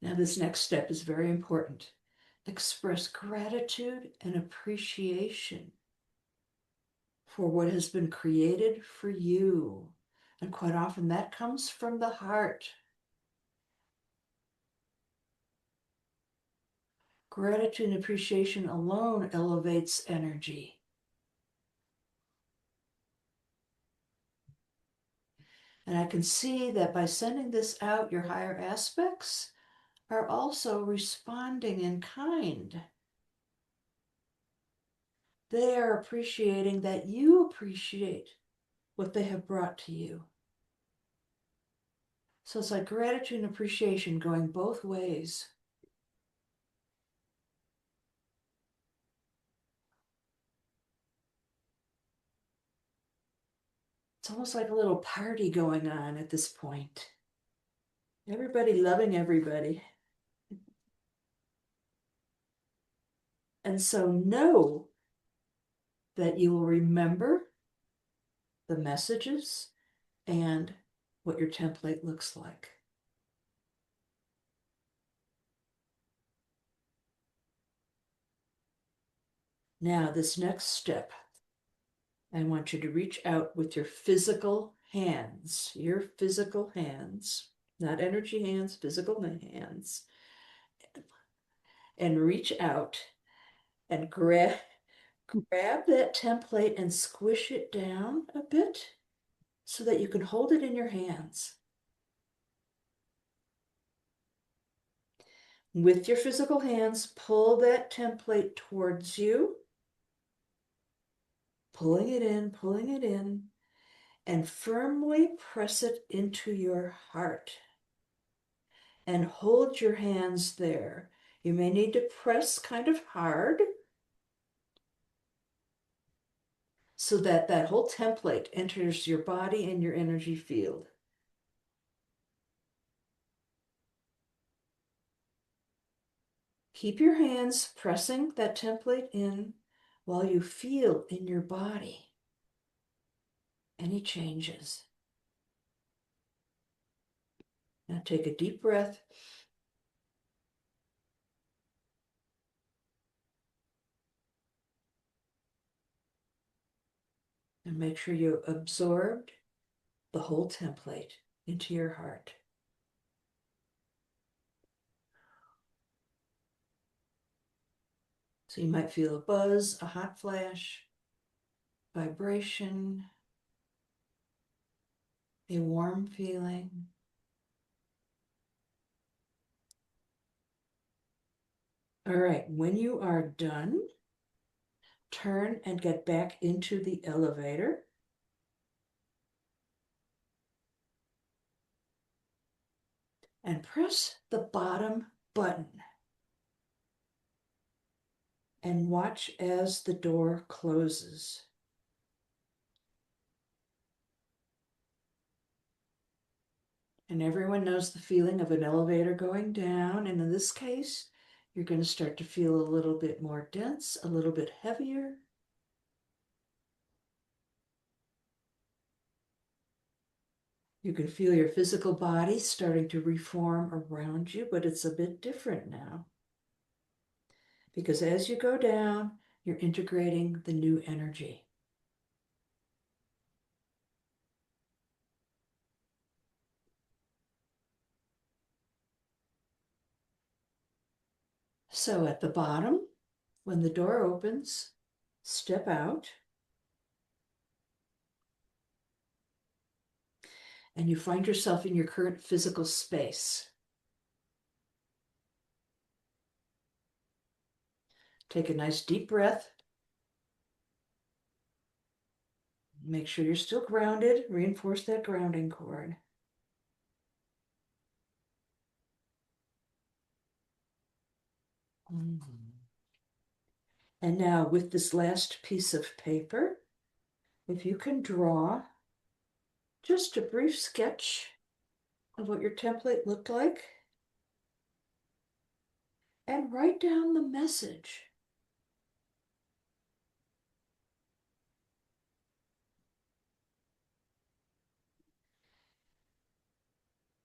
Now, this next step is very important. Express gratitude and appreciation for what has been created for you. And quite often that comes from the heart. Gratitude and appreciation alone elevates energy. And I can see that by sending this out, your higher aspects are also responding in kind. They are appreciating that you appreciate what they have brought to you. So it's like gratitude and appreciation going both ways. It's almost like a little party going on at this point. Everybody loving everybody. And so know that you will remember the messages and what your template looks like. Now, this next step, I want you to reach out with your physical hands, not energy hands, physical hands, and reach out and grab that template and squish it down a bit so that you can hold it in your hands. With your physical hands, pull that template towards you, pulling it in, and firmly press it into your heart. And hold your hands there. You may need to press kind of hard so that that whole template enters your body and your energy field. Keep your hands pressing that template in while you feel in your body any changes. Now take a deep breath. And make sure you absorbed the whole template into your heart. So you might feel a buzz, a hot flash, vibration, a warm feeling. All right, when you are done, turn and get back into the elevator. And press the bottom button. And watch as the door closes. And everyone knows the feeling of an elevator going down. And in this case, you're going to start to feel a little bit more dense, a little bit heavier. You can feel your physical body starting to reform around you, but it's a bit different now. Because as you go down, you're integrating the new energy. So at the bottom, when the door opens, step out and you find yourself in your current physical space. Take a nice deep breath. Make sure you're still grounded. Reinforce that grounding cord. Mhm. And now with this last piece of paper, if you can draw just a brief sketch of what your template looked like and write down the message.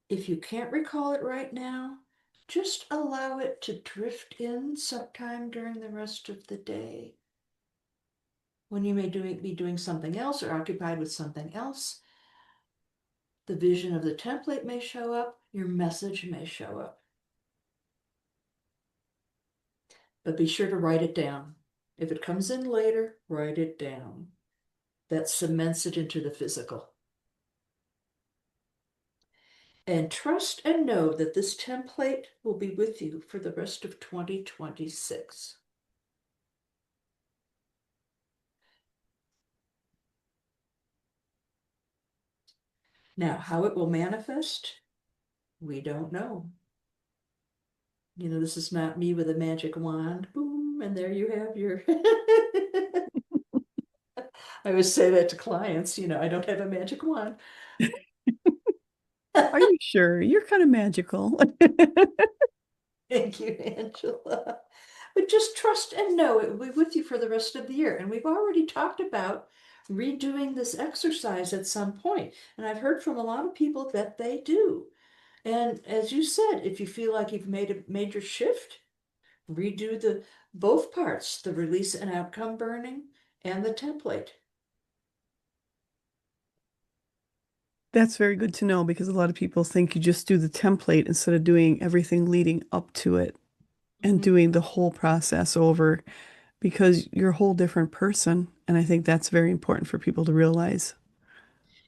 If you can't recall it right now, just allow it to drift in sometime during the rest of the day when you may be doing something else or occupied with something else. The vision of the template may show up, your message may show up. But be sure to write it down. If it comes in later, write it down. That cements it into the physical. And trust and know that this template will be with you for the rest of 2026. Now, how it will manifest, we don't know. You know, this is not me with a magic wand. Boom, and there you have your. I always say that to clients, I don't have a magic wand. Are you sure? You're kind of magical. Thank you, Angela. But just trust and know it will be with you for the rest of the year. And we've already talked about redoing this exercise at some point. And I've heard from a lot of people that they do. And as you said, if you feel like you've made a major shift, redo the both parts, the release and outcome burning and the template. That's very good to know because a lot of people think you just do the template instead of doing everything leading up to it and Mhm. doing the whole process over because you're a whole different person. And I think that's very important for people to realize.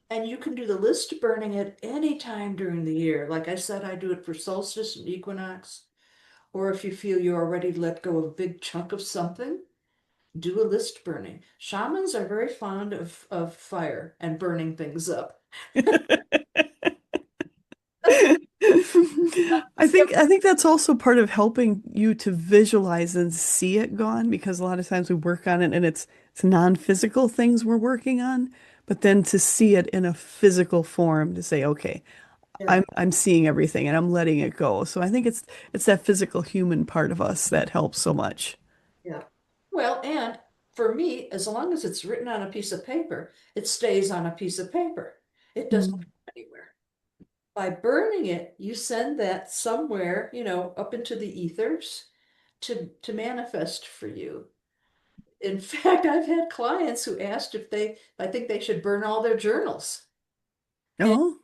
And you can do the list burning at any time during the year. Like I said, I do it for solstice and equinox. Or if you feel you already let go of a big chunk of something, do a list burning. Shamans are very fond of fire and burning things up. I think that's also part of helping you to visualize and see it gone because a lot of times we work on it and it's non-physical things we're working on, but then to see it in a physical form to say, okay, Yeah, I'm seeing everything and I'm letting it go. So I think it's that physical human part of us that helps so much. yeah. Well, and for me, as long as it's written on a piece of paper, it stays on a piece of paper. It doesn't Mm. go anywhere. By burning it, you send that somewhere, up into the ethers to manifest for you. In fact, I've had clients who asked if I think they should burn all their journals. And Oh,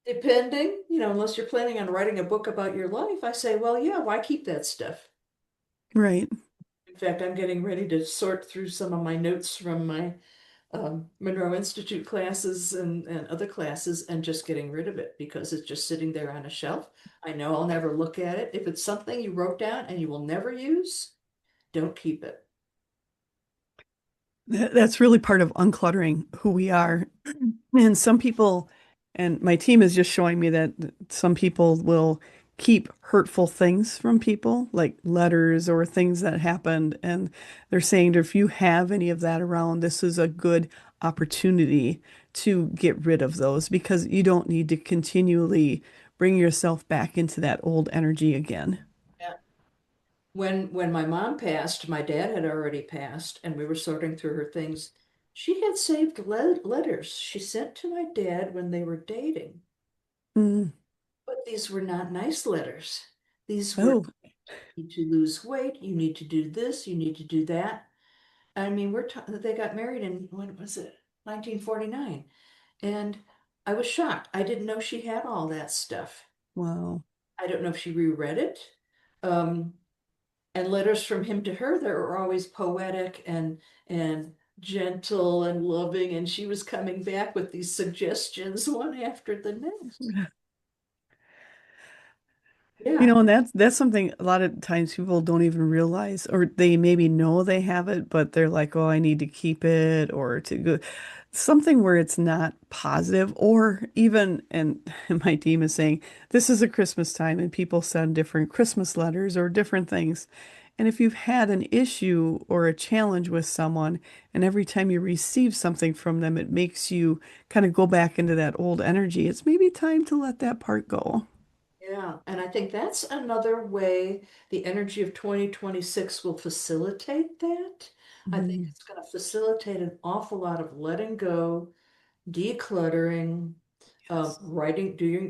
depending, unless you're planning on writing a book about your life, I say, well, yeah, why keep that stuff? right. In fact, I'm getting ready to sort through some of my notes from my Monroe Institute classes and other classes and just getting rid of it because it's just sitting there on a shelf. I know I'll never look at it. If it's something you wrote down and you will never use, don't keep it. That's really part of uncluttering who we are. And some people, and my team is just showing me that some people will keep hurtful things from people, like letters or things that happened. And they're saying that if you have any of that around, this is a good opportunity to get rid of those because you don't need to continually bring yourself back into that old energy again. Yeah. When my mom passed, my dad had already passed, and we were sorting through her things. She had saved letters she sent to my dad when they were dating, Mm. but these were not nice letters. These were, Oh, you need to lose weight, you need to do this, you need to do that. I mean, they got married in, when was it? 1949. And I was shocked. I didn't know she had all that stuff. wow. I don't know if she reread it. Um, and letters from him to her that were always poetic and gentle and loving, and she was coming back with these suggestions one after the next. You Yeah, know, and that's something a lot of times people don't even realize, or they maybe know they have it, but they're like, "Oh, I need to keep it," or to go something where it's not positive, or even, and my team is saying this is a Christmas time, and people send different Christmas letters or different things. And if you've had an issue or a challenge with someone, and every time you receive something from them, it makes you kind of go back into that old energy, it's maybe time to let that part go. yeah. And I think that's another way the energy of 2026 will facilitate that. I think Mm, it's going to facilitate an awful lot of letting go, decluttering, yes.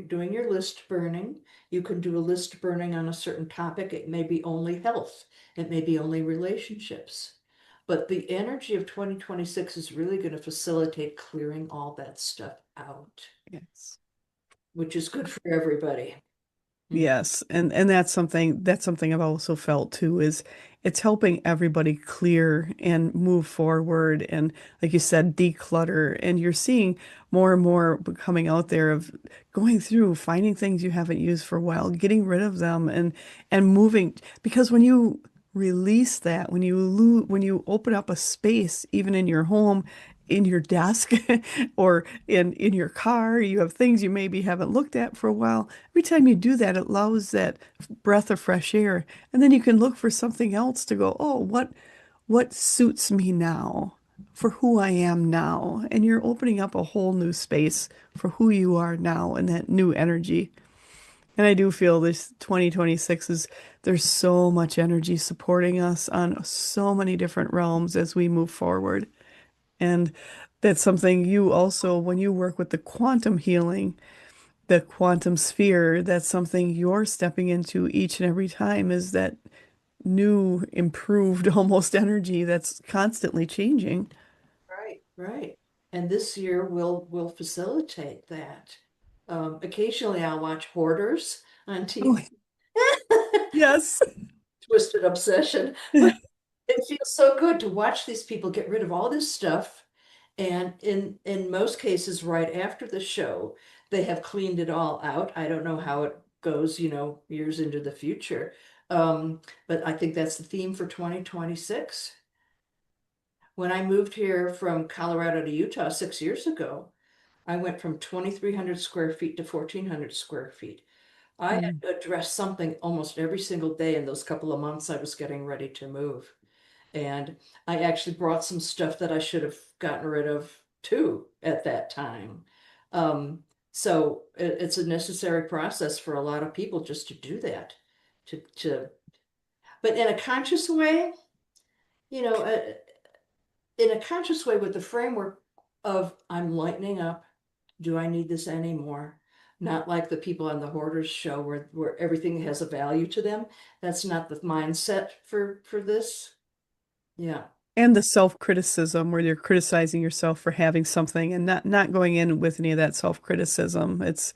doing your list burning. You can do a list burning on a certain topic. It may be only health, it may be only relationships. But the energy of 2026 is really going to facilitate clearing all that stuff out, Yes. which is good for everybody. Mm. Yes, and that's something I've also felt too is it's helping everybody clear and move forward and like you said declutter and you're seeing more and more coming out there of going through finding things you haven't used for a while, getting rid of them and moving because when you release that when you open up a space even in your home in your desk or in your car you have things you maybe haven't looked at for a while. Every time you do that, it allows that breath of fresh air. And then you can look for something else to go, oh, what suits me now for who I am now? And you're opening up a whole new space for who you are now and that new energy. And I do feel this 2026 is there's so much energy supporting us on so many different realms as we move forward. And that's something you also, when you work with the quantum healing, the quantum sphere, that's something you're stepping into each and every time is that new, improved almost energy that's constantly changing. Right, right. And this year will facilitate that. Occasionally I'll watch Hoarders on Oh, TV. yes. Twisted obsession. But it feels so good to watch these people get rid of all this stuff. And in most cases, right after the show, they have cleaned it all out. I don't know how it goes, years into the future. But I think that's the theme for 2026. When I moved here from Colorado to Utah 6 years ago, I went from 2,300 square feet to 1,400 square feet. I had Mm. to address something almost every single day in those couple of months I was getting ready to move. And I actually brought some stuff that I should have gotten rid of too at that time. Um, so it's a necessary process for a lot of people just to do that, but in a conscious way, you know, uh, in a conscious way with the framework of I'm lightening up. Do I need this anymore? Not like the people on the Hoarders show where everything has a value to them. That's not the mindset for this. Yeah. And the self-criticism where you're criticizing yourself for having something and not going in with any of that self-criticism. It's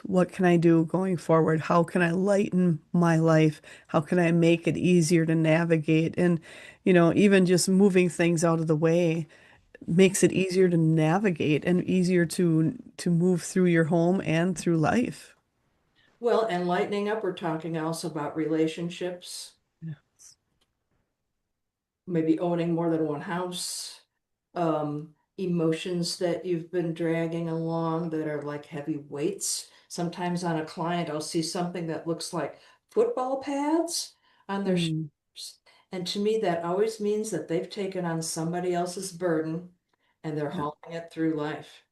what can I do going forward? How can I lighten my life? How can I make it easier to navigate? And, even just moving things out of the way makes it easier to navigate and easier to move through your home and through life. Well, and lightening up, we're talking also about relationships, Yeah. maybe owning more than one house, emotions that you've been dragging along that are like heavy weights. Sometimes on a client, I'll see something that looks like football pads on their Mm. shoulders. And to me, that always means that they've taken on somebody else's burden and they're Yeah. hauling it through life.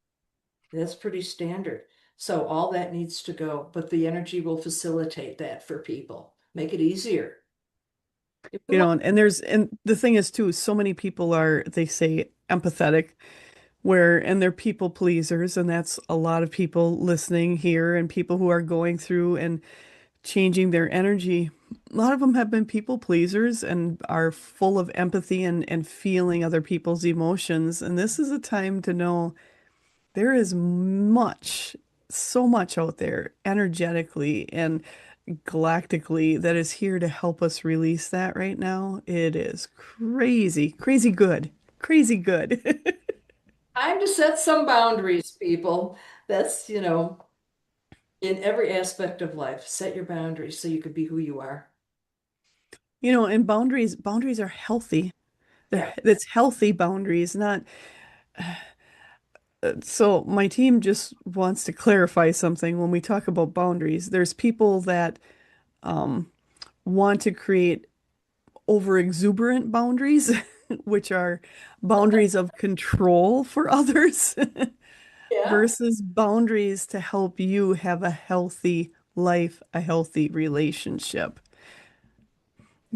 That's pretty standard. So all that needs to go, but the energy will facilitate that for people, make it easier. If we want, And the thing is too, so many people are, they say empathetic, and they're people pleasers, and that's a lot of people listening here and people who are going through and changing their energy. A lot of them have been people pleasers and are full of empathy and feeling other people's emotions. And this is a time to know there is so much out there energetically and galactically that is here to help us release that right now. It is crazy, crazy good, crazy good. Time to set some boundaries, people. That's, in every aspect of life, set your boundaries so you can be who you are. And boundaries are healthy. Yeah. It's healthy boundaries, not so my team just wants to clarify something when we talk about boundaries. There's people that want to create over exuberant boundaries, which are boundaries of control for others, Yeah. versus boundaries to help you have a healthy life, a healthy relationship.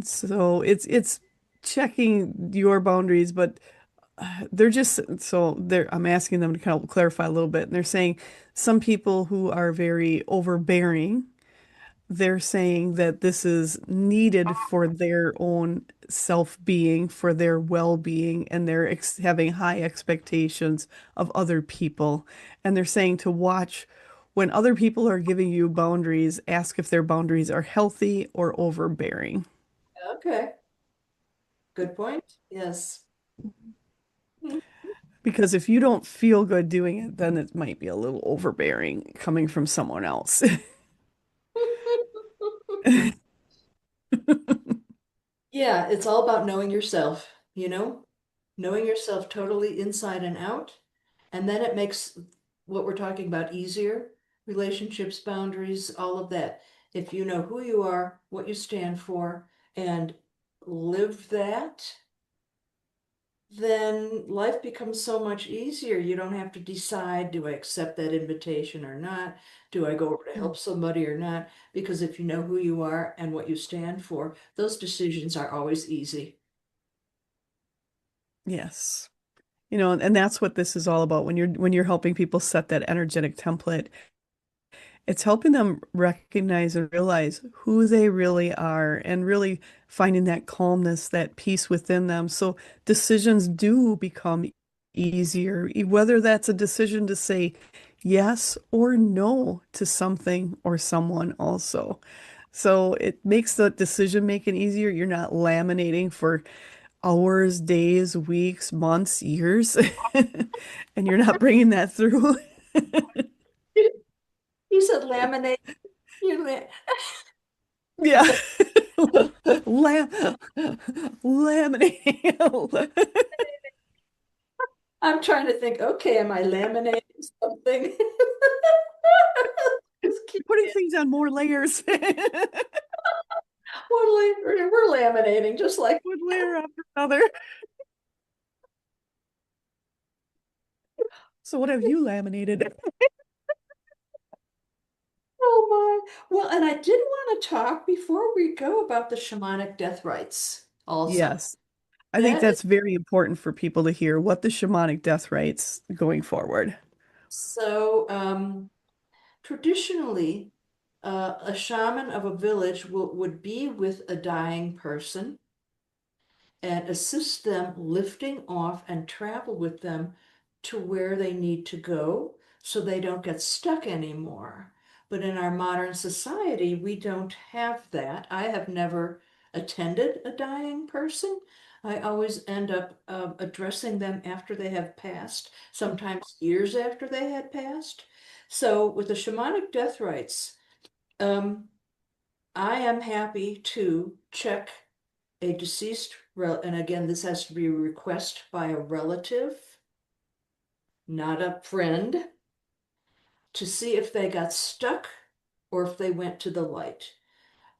So it's checking your boundaries, but they're just so they're I'm asking them to kind of clarify a little bit. And they're saying some people who are very overbearing, they're saying that this is needed for their own self-being, for their well-being, and they're ex having high expectations of other people. And they're saying to watch when other people are giving you boundaries, ask if their boundaries are healthy or overbearing. Okay. Good point. Yes. Because if you don't feel good doing it, then it might be a little overbearing coming from someone else. Yeah, it's all about knowing yourself, knowing yourself totally inside and out. And then it makes what we're talking about easier, relationships, boundaries, all of that. If you know who you are, what you stand for, and live that, then life becomes so much easier. You don't have to decide, do I accept that invitation or not? Do I go over to help somebody or not? Because if you know who you are and what you stand for, those decisions are always easy. Yes. And that's what this is all about when you're helping people set that energetic template. It's helping them recognize and realize who they really are and really finding that calmness, that peace within them. So decisions do become easier, whether that's a decision to say yes or no to something or someone also. So it makes the decision making easier. You're not laminating for hours, days, weeks, months, years, and you're not bringing that through. You said laminate. You la Yeah. Okay. Lam laminating. I'm trying to think, okay, am I laminating something? Just keep Putting it. things on more layers. We're laminating, just like, One layer after another. So what have you laminated? oh my. Well, and I did want to talk before we go about the shamanic death rites also. Yes. I think That is that's very important for people to hear what the shamanic death rites going forward. so, traditionally, a shaman of a village would be with a dying person and assist them lifting off and travel with them to where they need to go so they don't get stuck anymore. But in our modern society, we don't have that. I have never attended a dying person. I always end up addressing them after they have passed, sometimes years after they had passed. So with the shamanic death rites, um, I am happy to check a deceased and again, this has to be a request by a relative, not a friend, to see if they got stuck or if they went to the light.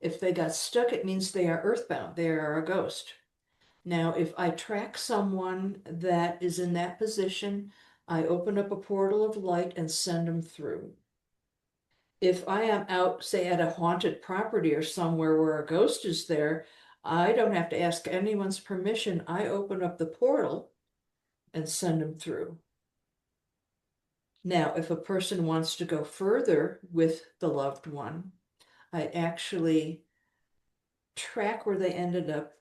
If they got stuck, it means they are earthbound, they are a ghost. Now, if I track someone that is in that position, I open up a portal of light and send them through. If I am out, say, at a haunted property or somewhere where a ghost is there, I don't have to ask anyone's permission. I open up the portal and send them through. Now, if a person wants to go further with the loved one, I actually track where they ended up,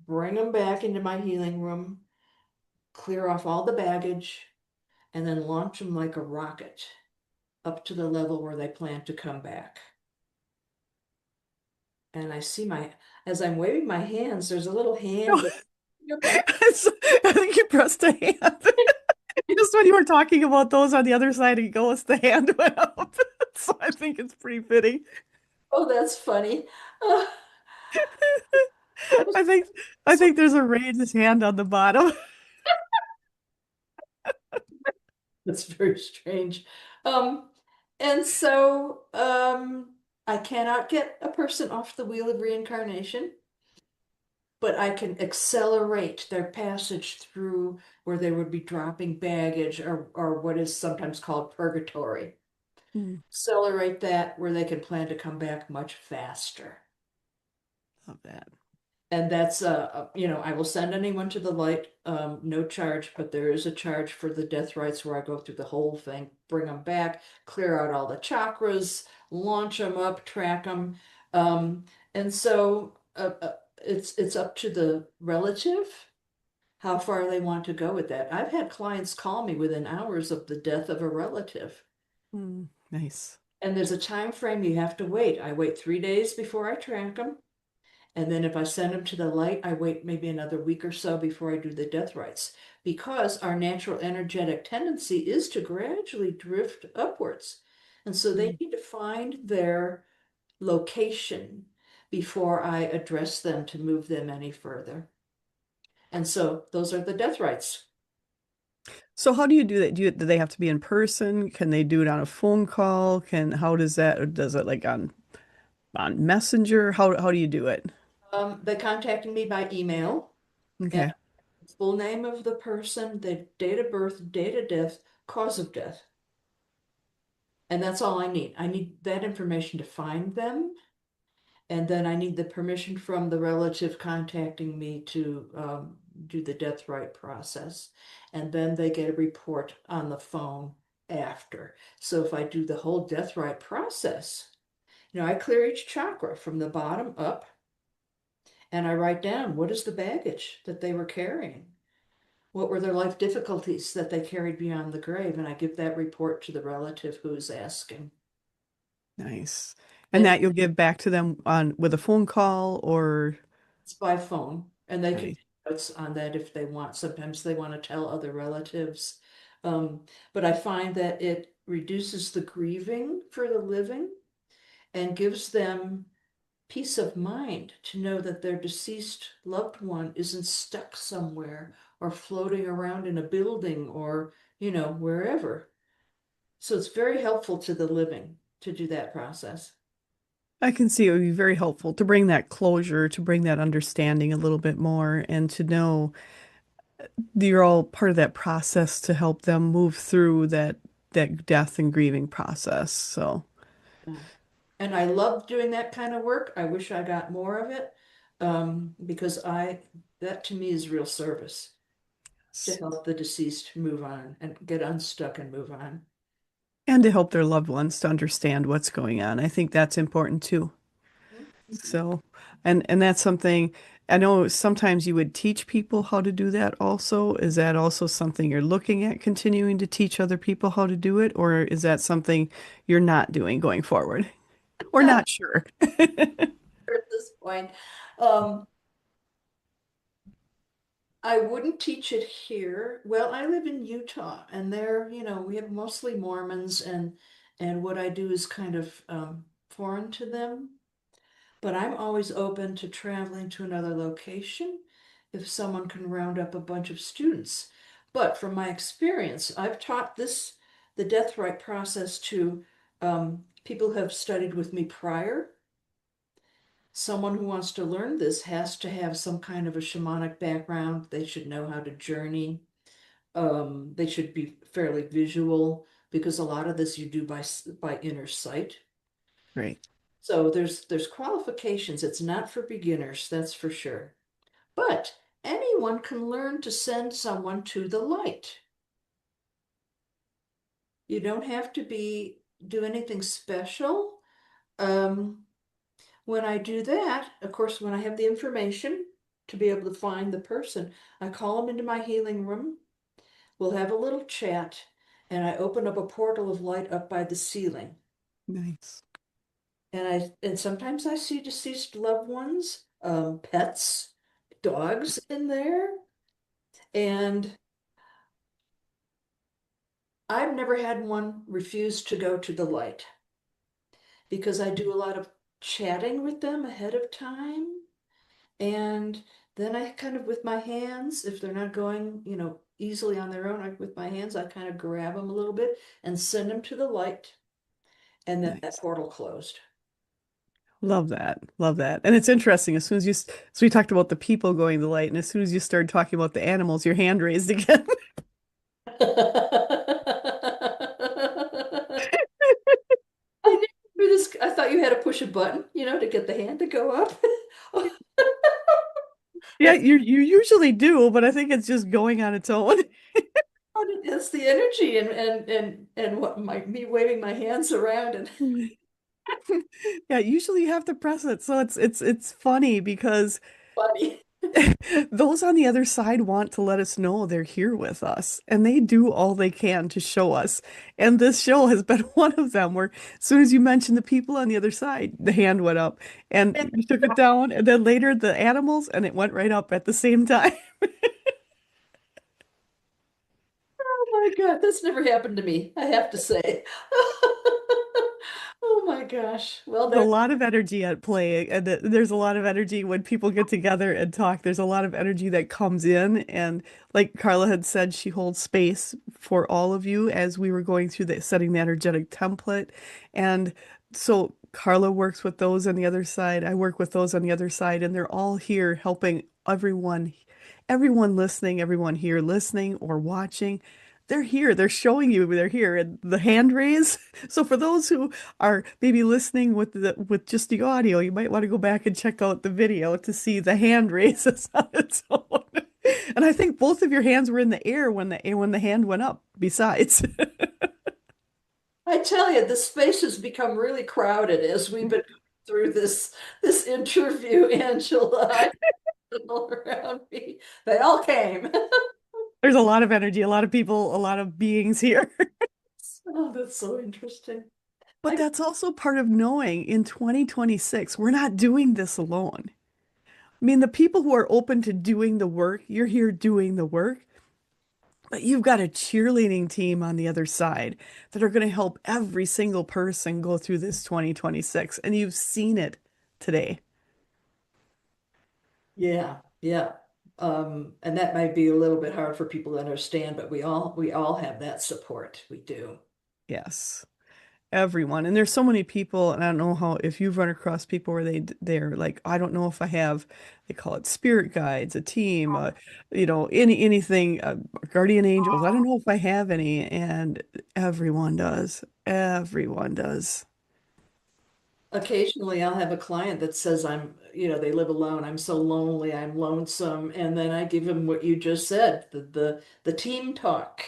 bring them back into my healing room, clear off all the baggage, and then launch them like a rocket up to the level where they plan to come back. and I see as I'm waving my hands, there's a little hand No, that up my, I think you pressed a hand. Just when you were talking about those on the other side, he goes, the hand went up. So I think it's pretty fitting. oh, that's funny. Uh, I was I think I so think there's a raised hand on the bottom. That's very strange. Um, and so I cannot get a person off the wheel of reincarnation, but I can accelerate their passage through where they would be dropping baggage or what is sometimes called purgatory. Hmm, Accelerate that where they can plan to come back much faster. love that. And that's I will send anyone to the light, no charge, but there is a charge for the death rites where I go through the whole thing, bring them back, clear out all the chakras, launch them up, track them. Um, and so it's up to the relative how far they want to go with that. I've had clients call me within hours of the death of a relative. Hmm, nice. And there's a time frame you have to wait. I wait 3 days before I track them. And then if I send them to the light, I wait maybe another week or so before I do the death rites because our natural energetic tendency is to gradually drift upwards. And so they Hmm. need to find their location before I address them to move them any further. And so those are the death rites. So how do you do that? Do they have to be in person? Can they do it on a phone call? How does that, or does it like on Messenger? How do you do it? They contacted me by email and Okay, full name of the person, the date of birth, date of death, cause of death. And that's all I need. I need that information to find them. And then I need the permission from the relative contacting me to do the death right process. And then they get a report on the phone after. So if I do the whole death right process, I clear each chakra from the bottom up and I write down what is the baggage that they were carrying? What were their life difficulties that they carried beyond the grave? And I give that report to the relative who's asking. nice. And And that you'll give back to them on with a phone call or it's by phone, and they can nice. take notes on that if they want. Sometimes they want to tell other relatives. Um, but I find that it reduces the grieving for the living and gives them peace of mind to know that their deceased loved one isn't stuck somewhere or floating around in a building or, wherever. So it's very helpful to the living to do that process. I can see it would be very helpful to bring that closure, to bring that understanding a little bit more, and to know that you're all part of that process to help them move through that death and grieving process. So, Yeah. And I love doing that kind of work. I wish I got more of it because that to me is real service to yes. help the deceased move on and get unstuck and move on. And to help their loved ones to understand what's going on. I think that's important too. Mhm. So, and that's something I know sometimes you would teach people how to do that also. Is that also something you're looking at continuing to teach other people how to do it, or is that something you're not doing going forward? Or not sure? At this point, um, I wouldn't teach it here. Well, I live in Utah, and there, we have mostly Mormons, and what I do is kind of foreign to them. But I'm always open to traveling to another location if someone can round up a bunch of students. But from my experience, I've taught the death rite process to people who have studied with me prior. Someone who wants to learn this has to have some kind of a shamanic background. They should know how to journey. They should be fairly visual because a lot of this you do by inner sight. Right. So there's qualifications. It's not for beginners, that's for sure. But anyone can learn to send someone to the light. You don't have to do anything special. Um, when I do that, of course, when I have the information to be able to find the person, I call them into my healing room. We'll have a little chat, and I open up a portal of light up by the ceiling. Nice. and sometimes I see deceased loved ones, pets, dogs in there. And I've never had one refuse to go to the light because I do a lot of chatting with them ahead of time. And then I kind of, with my hands, if they're not going, easily on their own, with my hands, I kind of grab them a little bit and send them to the light. And then that Nice. portal closed. Love that. Love that. And it's interesting. As soon as so we talked about the people going to light, and as soon as you started talking about the animals, your hand raised again. I never knew this. I thought you had to push a button, to get the hand to go up. Yeah, you usually do, but I think it's just going on its own. It's the energy and what me waving my hands around and Yeah, usually you have to press it. So it's funny because funny. those on the other side want to let us know they're here with us, and they do all they can to show us. And this show has been one of them where as soon as you mentioned the people on the other side, the hand went up and you took it down, and then later the animals, and it went right up at the same time. Oh my God, that's never happened to me, I have to say. Oh my gosh. Well, There's a there, lot of energy at play, and there's a lot of energy when people get together and talk. There's a lot of energy that comes in, and like Carla had said, she holds space for all of you as we were going through the setting the energetic template. And so Carla works with those on the other side. I work with those on the other side, and they're all here helping everyone listening, everyone here listening or watching. They're here. They're showing you they're here. And the hand raise. So for those who are maybe listening with just the audio, you might want to go back and check out the video to see the hand raises on its own. And I think both of your hands were in the air when the hand went up. Besides, I tell you, the space has become really crowded as we've been going through this interview, Angela. I all around me. They all came. there's a lot of energy, a lot of people, a lot of beings here. Oh, that's so interesting. But I that's also part of knowing in 2026, we're not doing this alone. I mean, the people who are open to doing the work, you're here doing the work. But you've got a cheerleading team on the other side that are going to help every single person go through this 2026. And you've seen it today. Yeah, yeah. And that might be a little bit hard for people to understand, but we all have that support. We do. Yes. Everyone. And there's so many people, and I don't know how if you've run across people where they're like, I don't know if I have, they call it spirit guides, a team, anything, guardian angels. I don't know if I have any, and everyone does. Everyone does. Occasionally I'll have a client that says they live alone. I'm so lonely, I'm lonesome. And then I give them what you just said, the team talk,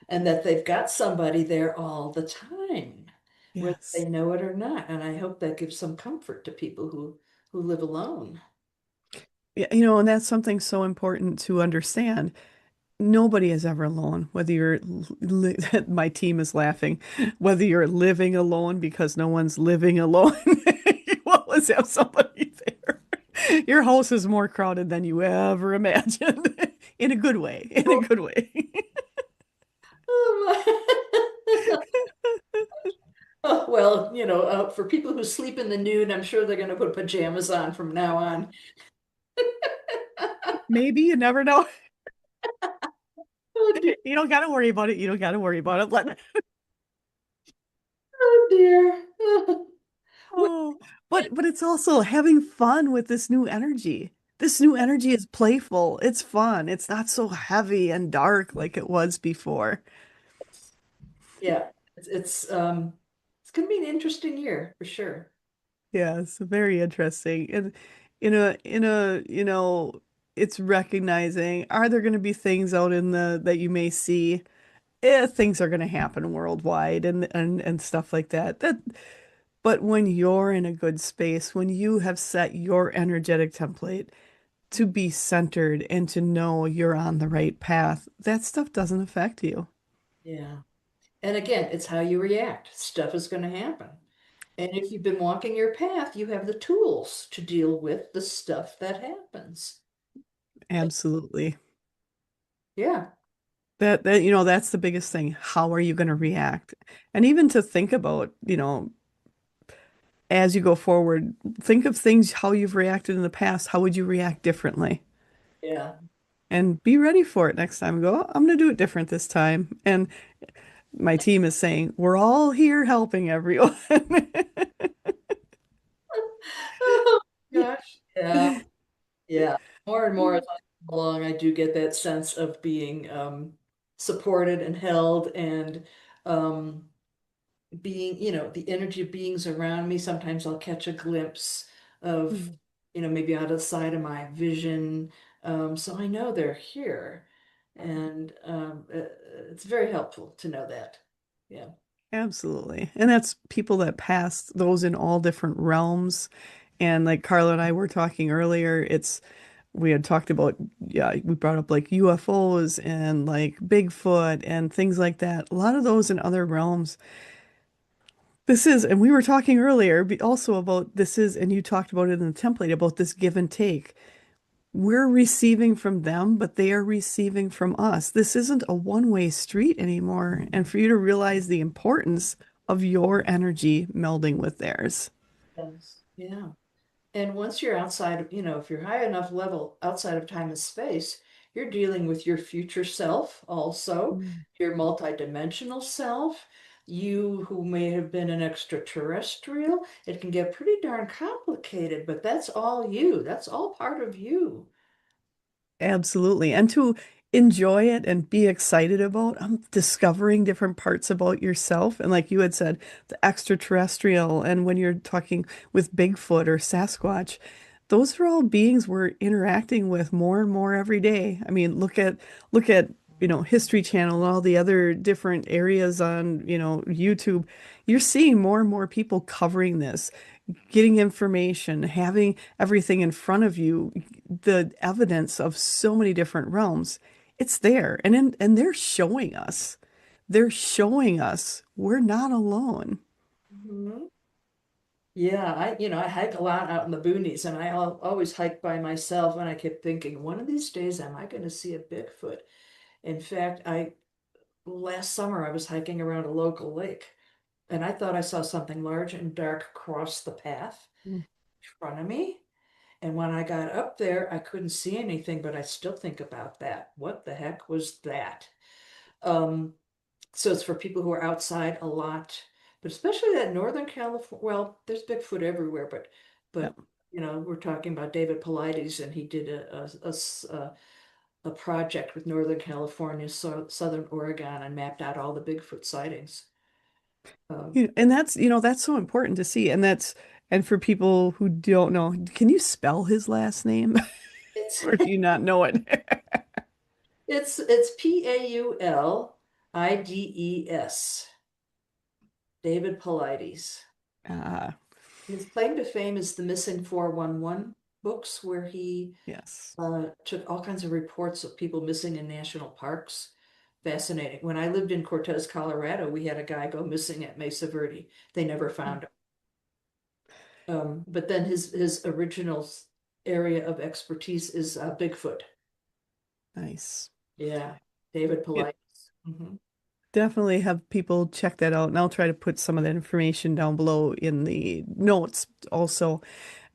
and that they've got somebody there all the time, whether they Yes. know it or not. And I hope that gives some comfort to people who live alone. Yeah, and that's something so important to understand. Nobody is ever alone, whether my team is laughing, whether you're living alone because no one's living alone. You always have somebody there. Your house is more crowded than you ever imagined, in a good way, in a good way. Oh my. Oh, well, for people who sleep in the nude, I'm sure they're going to put pajamas on from now on. Maybe you never know. Oh dear, You don't got to worry about it. You don't got to worry about it. oh dear. Well, Oh, but it's also having fun with this new energy. This new energy is playful. It's fun. It's not so heavy and dark like it was before. yeah, it's going to be an interesting year for sure. Yes, very interesting. And it's recognizing, are there going to be things out in the that you may see? Things are going to happen worldwide and stuff like that. But when you're in a good space, when you have set your energetic template to be centered and to know you're on the right path, that stuff doesn't affect you. Yeah. And again, it's how you react. Stuff is going to happen. And if you've been walking your path, you have the tools to deal with the stuff that happens. Absolutely. Yeah. That that's the biggest thing. How are you going to react? And even to think about, as you go forward, think of things how you've reacted in the past. How would you react differently? Yeah. And be ready for it next time. Go, "Oh, I'm going to do it different this time." And my team is saying, we're all here helping everyone. Oh gosh. Yeah. Yeah. More and more as I go along, I do get that sense of being supported and held and um, being, the energy of beings around me. Sometimes I'll catch a glimpse of, Mm. maybe out of the side of my vision. So I know they're here. And it's very helpful to know that. Yeah. Absolutely. And that's people that pass those in all different realms. And like Carla and I were talking earlier, we had talked about, yeah, we brought up like UFOs and like Bigfoot and things like that. A lot of those in other realms. And we were talking earlier also about and you talked about it in the template about this give and take. We're receiving from them, but they are receiving from us. This isn't a one-way street anymore. And for you to realize the importance of your energy melding with theirs. Yes. Yeah. And once you're outside of, if you're high enough level outside of time and space, you're dealing with your future self also, Mm. your multidimensional self, you who may have been an extraterrestrial. It can get pretty darn complicated, but that's all you. That's all part of you. Absolutely. And to enjoy it and be excited about discovering different parts about yourself. And like you had said, the extraterrestrial, and when you're talking with Bigfoot or Sasquatch, those are all beings we're interacting with more and more every day. I mean, look at, History Channel and all the other different areas on, YouTube. You're seeing more and more people covering this, getting information, having everything in front of you, the evidence of so many different realms. It's there. And they're showing us. They're showing us we're not alone. Mhm. Yeah, I hike a lot out in the boonies and always hike by myself. And I kept thinking, one of these days, am I going to see a Bigfoot? In fact, last summer I was hiking around a local lake and I thought I saw something large and dark cross the path Mm. in front of me. And when I got up there, I couldn't see anything, but I still think about that. What the heck was that? Um, so it's for people who are outside a lot, but especially that Northern California. Well, there's Bigfoot everywhere, but Yep. we're talking about David Paulides, and he did a project with Northern California, Southern Oregon, and mapped out all the Bigfoot sightings. Um, And that's so important to see. And for people who don't know, can you spell his last name? it's Or do you not know it? it's Paulides, David Paulides. Ah, His claim to fame is the Missing 411 books, where he yes. took all kinds of reports of people missing in national parks. Fascinating. When I lived in Cortez, Colorado, we had a guy go missing at Mesa Verde. They never found him. But then his original area of expertise is Bigfoot. Nice. Yeah, David Yeah, Polite. Mhm. definitely have people check that out. And I'll try to put some of that information down below in the notes also.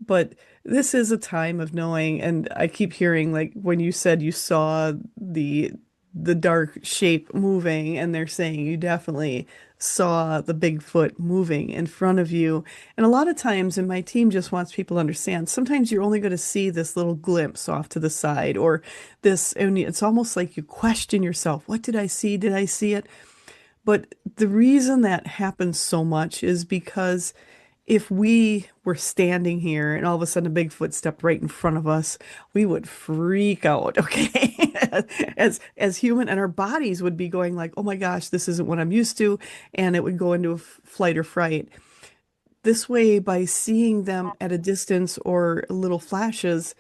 But this is a time of knowing, and I keep hearing like when you said you saw the dark shape moving, and they're saying you definitely saw the Bigfoot moving in front of you. And a lot of times, and my team just wants people to understand, sometimes you're only going to see this little glimpse off to the side, or and it's almost like you question yourself, what did I see? Did I see it? But the reason that happens so much is because if we were standing here and all of a sudden a Bigfoot stepped right in front of us, we would freak out, okay? As human, and our bodies would be going like, "Oh my gosh, this isn't what I'm used to," and it would go into a flight or fright. This way, by seeing them at a distance or little flashes,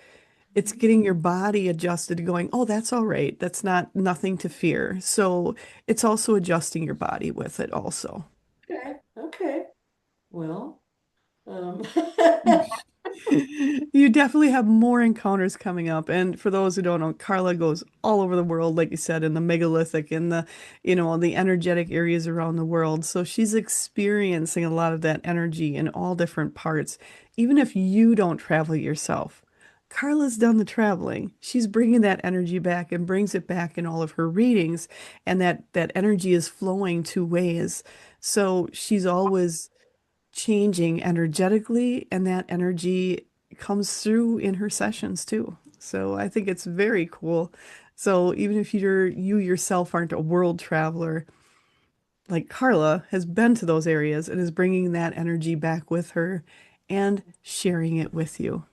it's getting your body adjusted to going, "Oh, that's all right. That's nothing to fear." So it's also adjusting your body with it also. Okay, okay. Well. Um, You definitely have more encounters coming up. And for those who don't know, Carla goes all over the world, like you said, in the megalithic, in the, the energetic areas around the world. So she's experiencing a lot of that energy in all different parts. Even if you don't travel yourself, Carla's done the traveling. She's bringing that energy back and brings it back in all of her readings, and that energy is flowing two ways. So she's always changing energetically, and that energy comes through in her sessions too. So I think it's very cool. So even if you yourself aren't a world traveler, like Carla has been to those areas and is bringing that energy back with her and sharing it with you.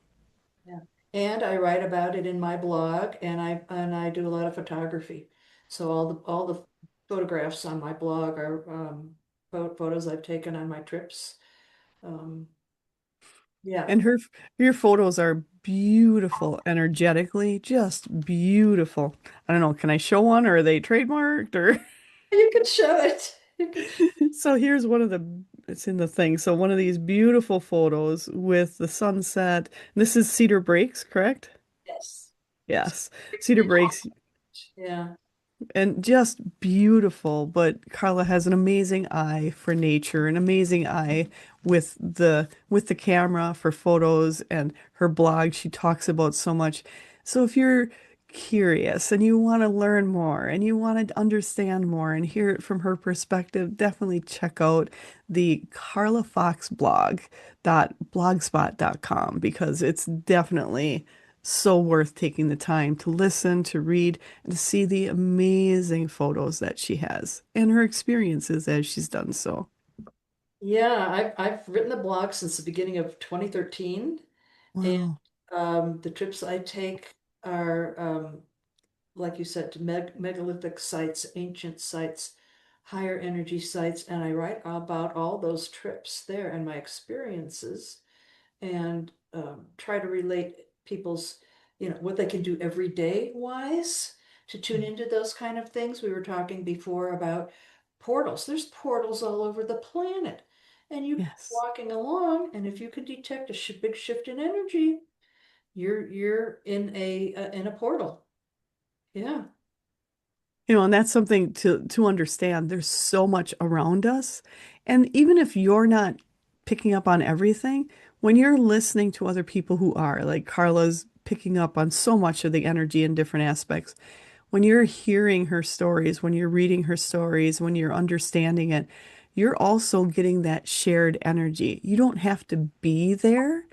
yeah. And I write about it in my blog, and I do a lot of photography. So all the photographs on my blog are photos I've taken on my trips. Um, yeah. And your photos are beautiful energetically, just beautiful. I don't know, can I show one or are they trademarked or You can show it. You can So here's one of it's in the thing. So one of these beautiful photos with the sunset. This is Cedar Breaks, correct? yes. Yes. Cedar Breaks, Yeah. and just beautiful. But Carla has an amazing eye for nature, an amazing eye with the camera for photos, and her blog she talks about so much. So if you're curious and you want to learn more and you want to understand more and hear it from her perspective, definitely check out the Carla Fox blog.blogspot.com, because it's definitely so worth taking the time to listen, to read, and to see the amazing photos that she has and her experiences as she's done so. Yeah, I've written the blog since the beginning of 2013, and Wow. the trips I take are like you said, to megalithic sites, ancient sites, higher energy sites, and I write about all those trips there and my experiences, and try to relate people's, what they can do every day wise to tune into those kind of things. We were talking before about portals. There's portals all over the planet, and you Yes. walking along, and if you can detect a big shift in energy, you're in a portal. Yeah. And that's something to understand. There's so much around us. And even if you're not picking up on everything, when you're listening to other people who are, like Carla's picking up on so much of the energy in different aspects, when you're hearing her stories, when you're reading her stories, when you're understanding it, you're also getting that shared energy. You don't have to be there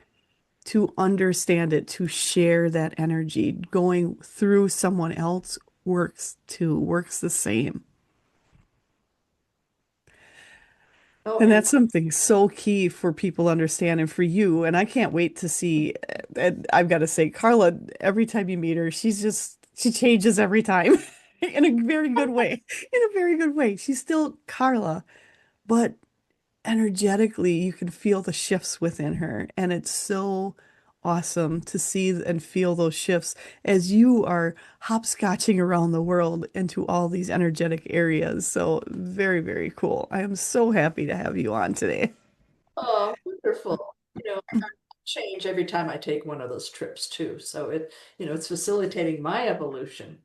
to understand it, to share that energy. Going through someone else works too, works the same. Oh, And and that's something so key for people to understand and for you. And I can't wait to see. And I've got to say, Carla, every time you meet her, she changes every time in a very good way. In a very good way. She's still Carla, but energetically you can feel the shifts within her, and it's so awesome to see and feel those shifts as you are hopscotching around the world into all these energetic areas. So very, very cool. I am so happy to have you on today. oh, wonderful. I change every time I take one of those trips too. So it's facilitating my evolution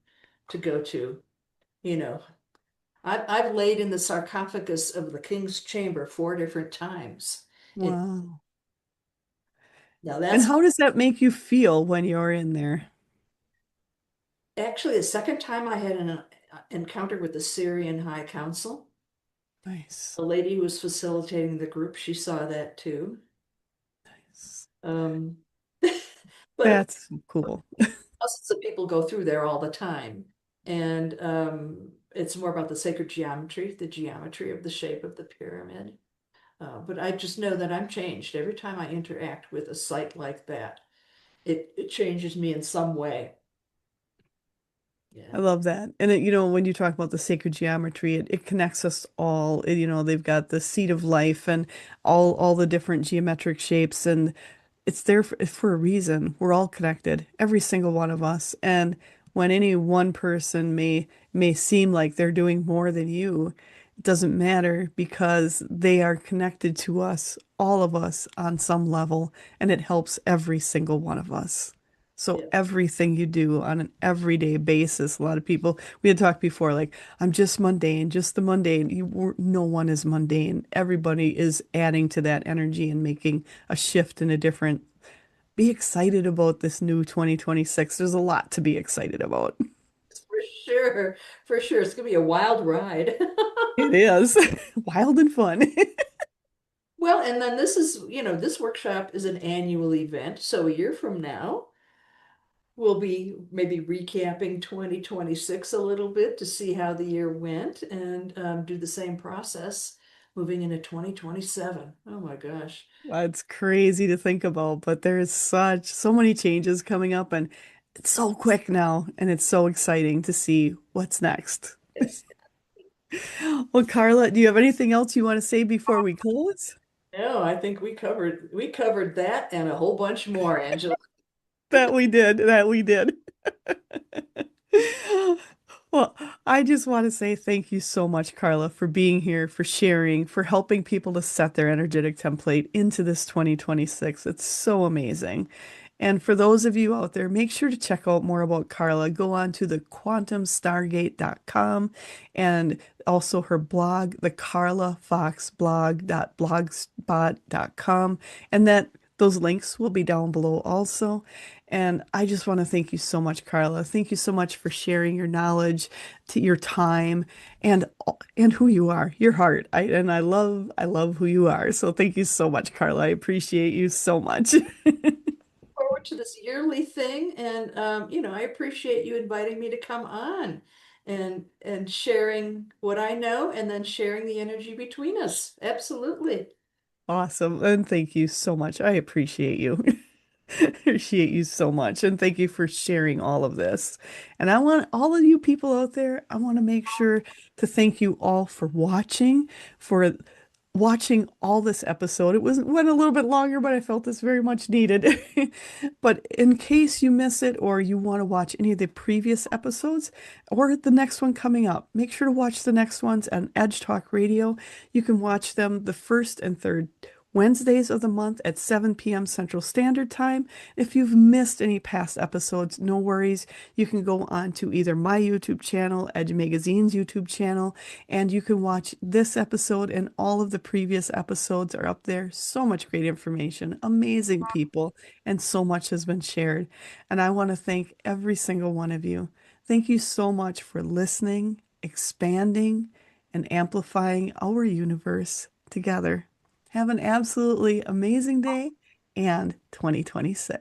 to go to, you know, I've laid in the sarcophagus of the king's chamber 4 different times. And Wow. now And that's how does that make you feel when you're in there? actually the second time I had an encounter with the Syrian High Council. Nice. The lady who was facilitating the group, she saw that too. Nice. Um, but That's cool. thousands of people go through there all the time. And it's more about the sacred geometry, the geometry of the shape of the pyramid. But I just know that I'm changed every time I interact with a site like that. It changes me in some way. I Yeah. love that. And when you talk about the sacred geometry, it connects us all. They've got the seed of life and all the different geometric shapes, and it's there for a reason. We're all connected, every single one of us. And when any one person may seem like they're doing more than you, It doesn't matter because they are connected to us, all of us, on some level, and it helps every single one of us. So Yeah. everything you do on an everyday basis, a lot of people, we had talked before, like, I'm just mundane, just the mundane. No one is mundane. Everybody is adding to that energy and making a shift in a different. Be excited about this new 2026. There's a lot to be excited about. For sure. For sure. It's gonna be a wild ride. It is wild and fun. Well, and then this is, this workshop is an annual event. So a year from now, we'll be maybe recapping 2026 a little bit to see how the year went and do the same process moving into 2027. Oh my gosh. It's crazy to think about, but there's so many changes coming up and it's so quick now and it's so exciting to see what's next. Yes. Well, Carla, do you have anything else you want to say before we close? No, I think we covered that and a whole bunch more, Angela. That we did, that we did. Well, I just want to say thank you so much, Carla, for being here, for sharing, for helping people to set their energetic template into this 2026. It's so amazing. And for those of you out there, make sure to check out more about Carla. Go on to the quantumstargate.com and also her blog, the Carla Fox blog.blogspot.com. And those links will be down below also. And I just want to thank you so much, Carla. Thank you so much for sharing your knowledge, to your time, and who you are, your heart. I love who you are. So thank you so much, Carla. I appreciate you so much. Forward to this yearly thing, and I appreciate you inviting me to come on and sharing what I know, and then sharing the energy between us. Absolutely. Awesome. And thank you so much. I appreciate you. Appreciate you so much. And thank you for sharing all of this. And I want all of you people out there, I want to make sure to thank you all for watching all this episode. It went a little bit longer, but I felt this very much needed. But in case you miss it or you want to watch any of the previous episodes or the next one coming up, make sure to watch the next ones on Edge Talk Radio. You can watch them the first and third Wednesdays of the month at 7 p.m. Central Standard Time. If you've missed any past episodes, no worries. You can go on to either my YouTube channel, Edge Magazine's YouTube channel, and you can watch this episode and all of the previous episodes are up there. So much great information, amazing people, and so much has been shared. And I want to thank every single one of you. Thank you so much for listening, expanding, and amplifying our universe together. Have an absolutely amazing day and 2026.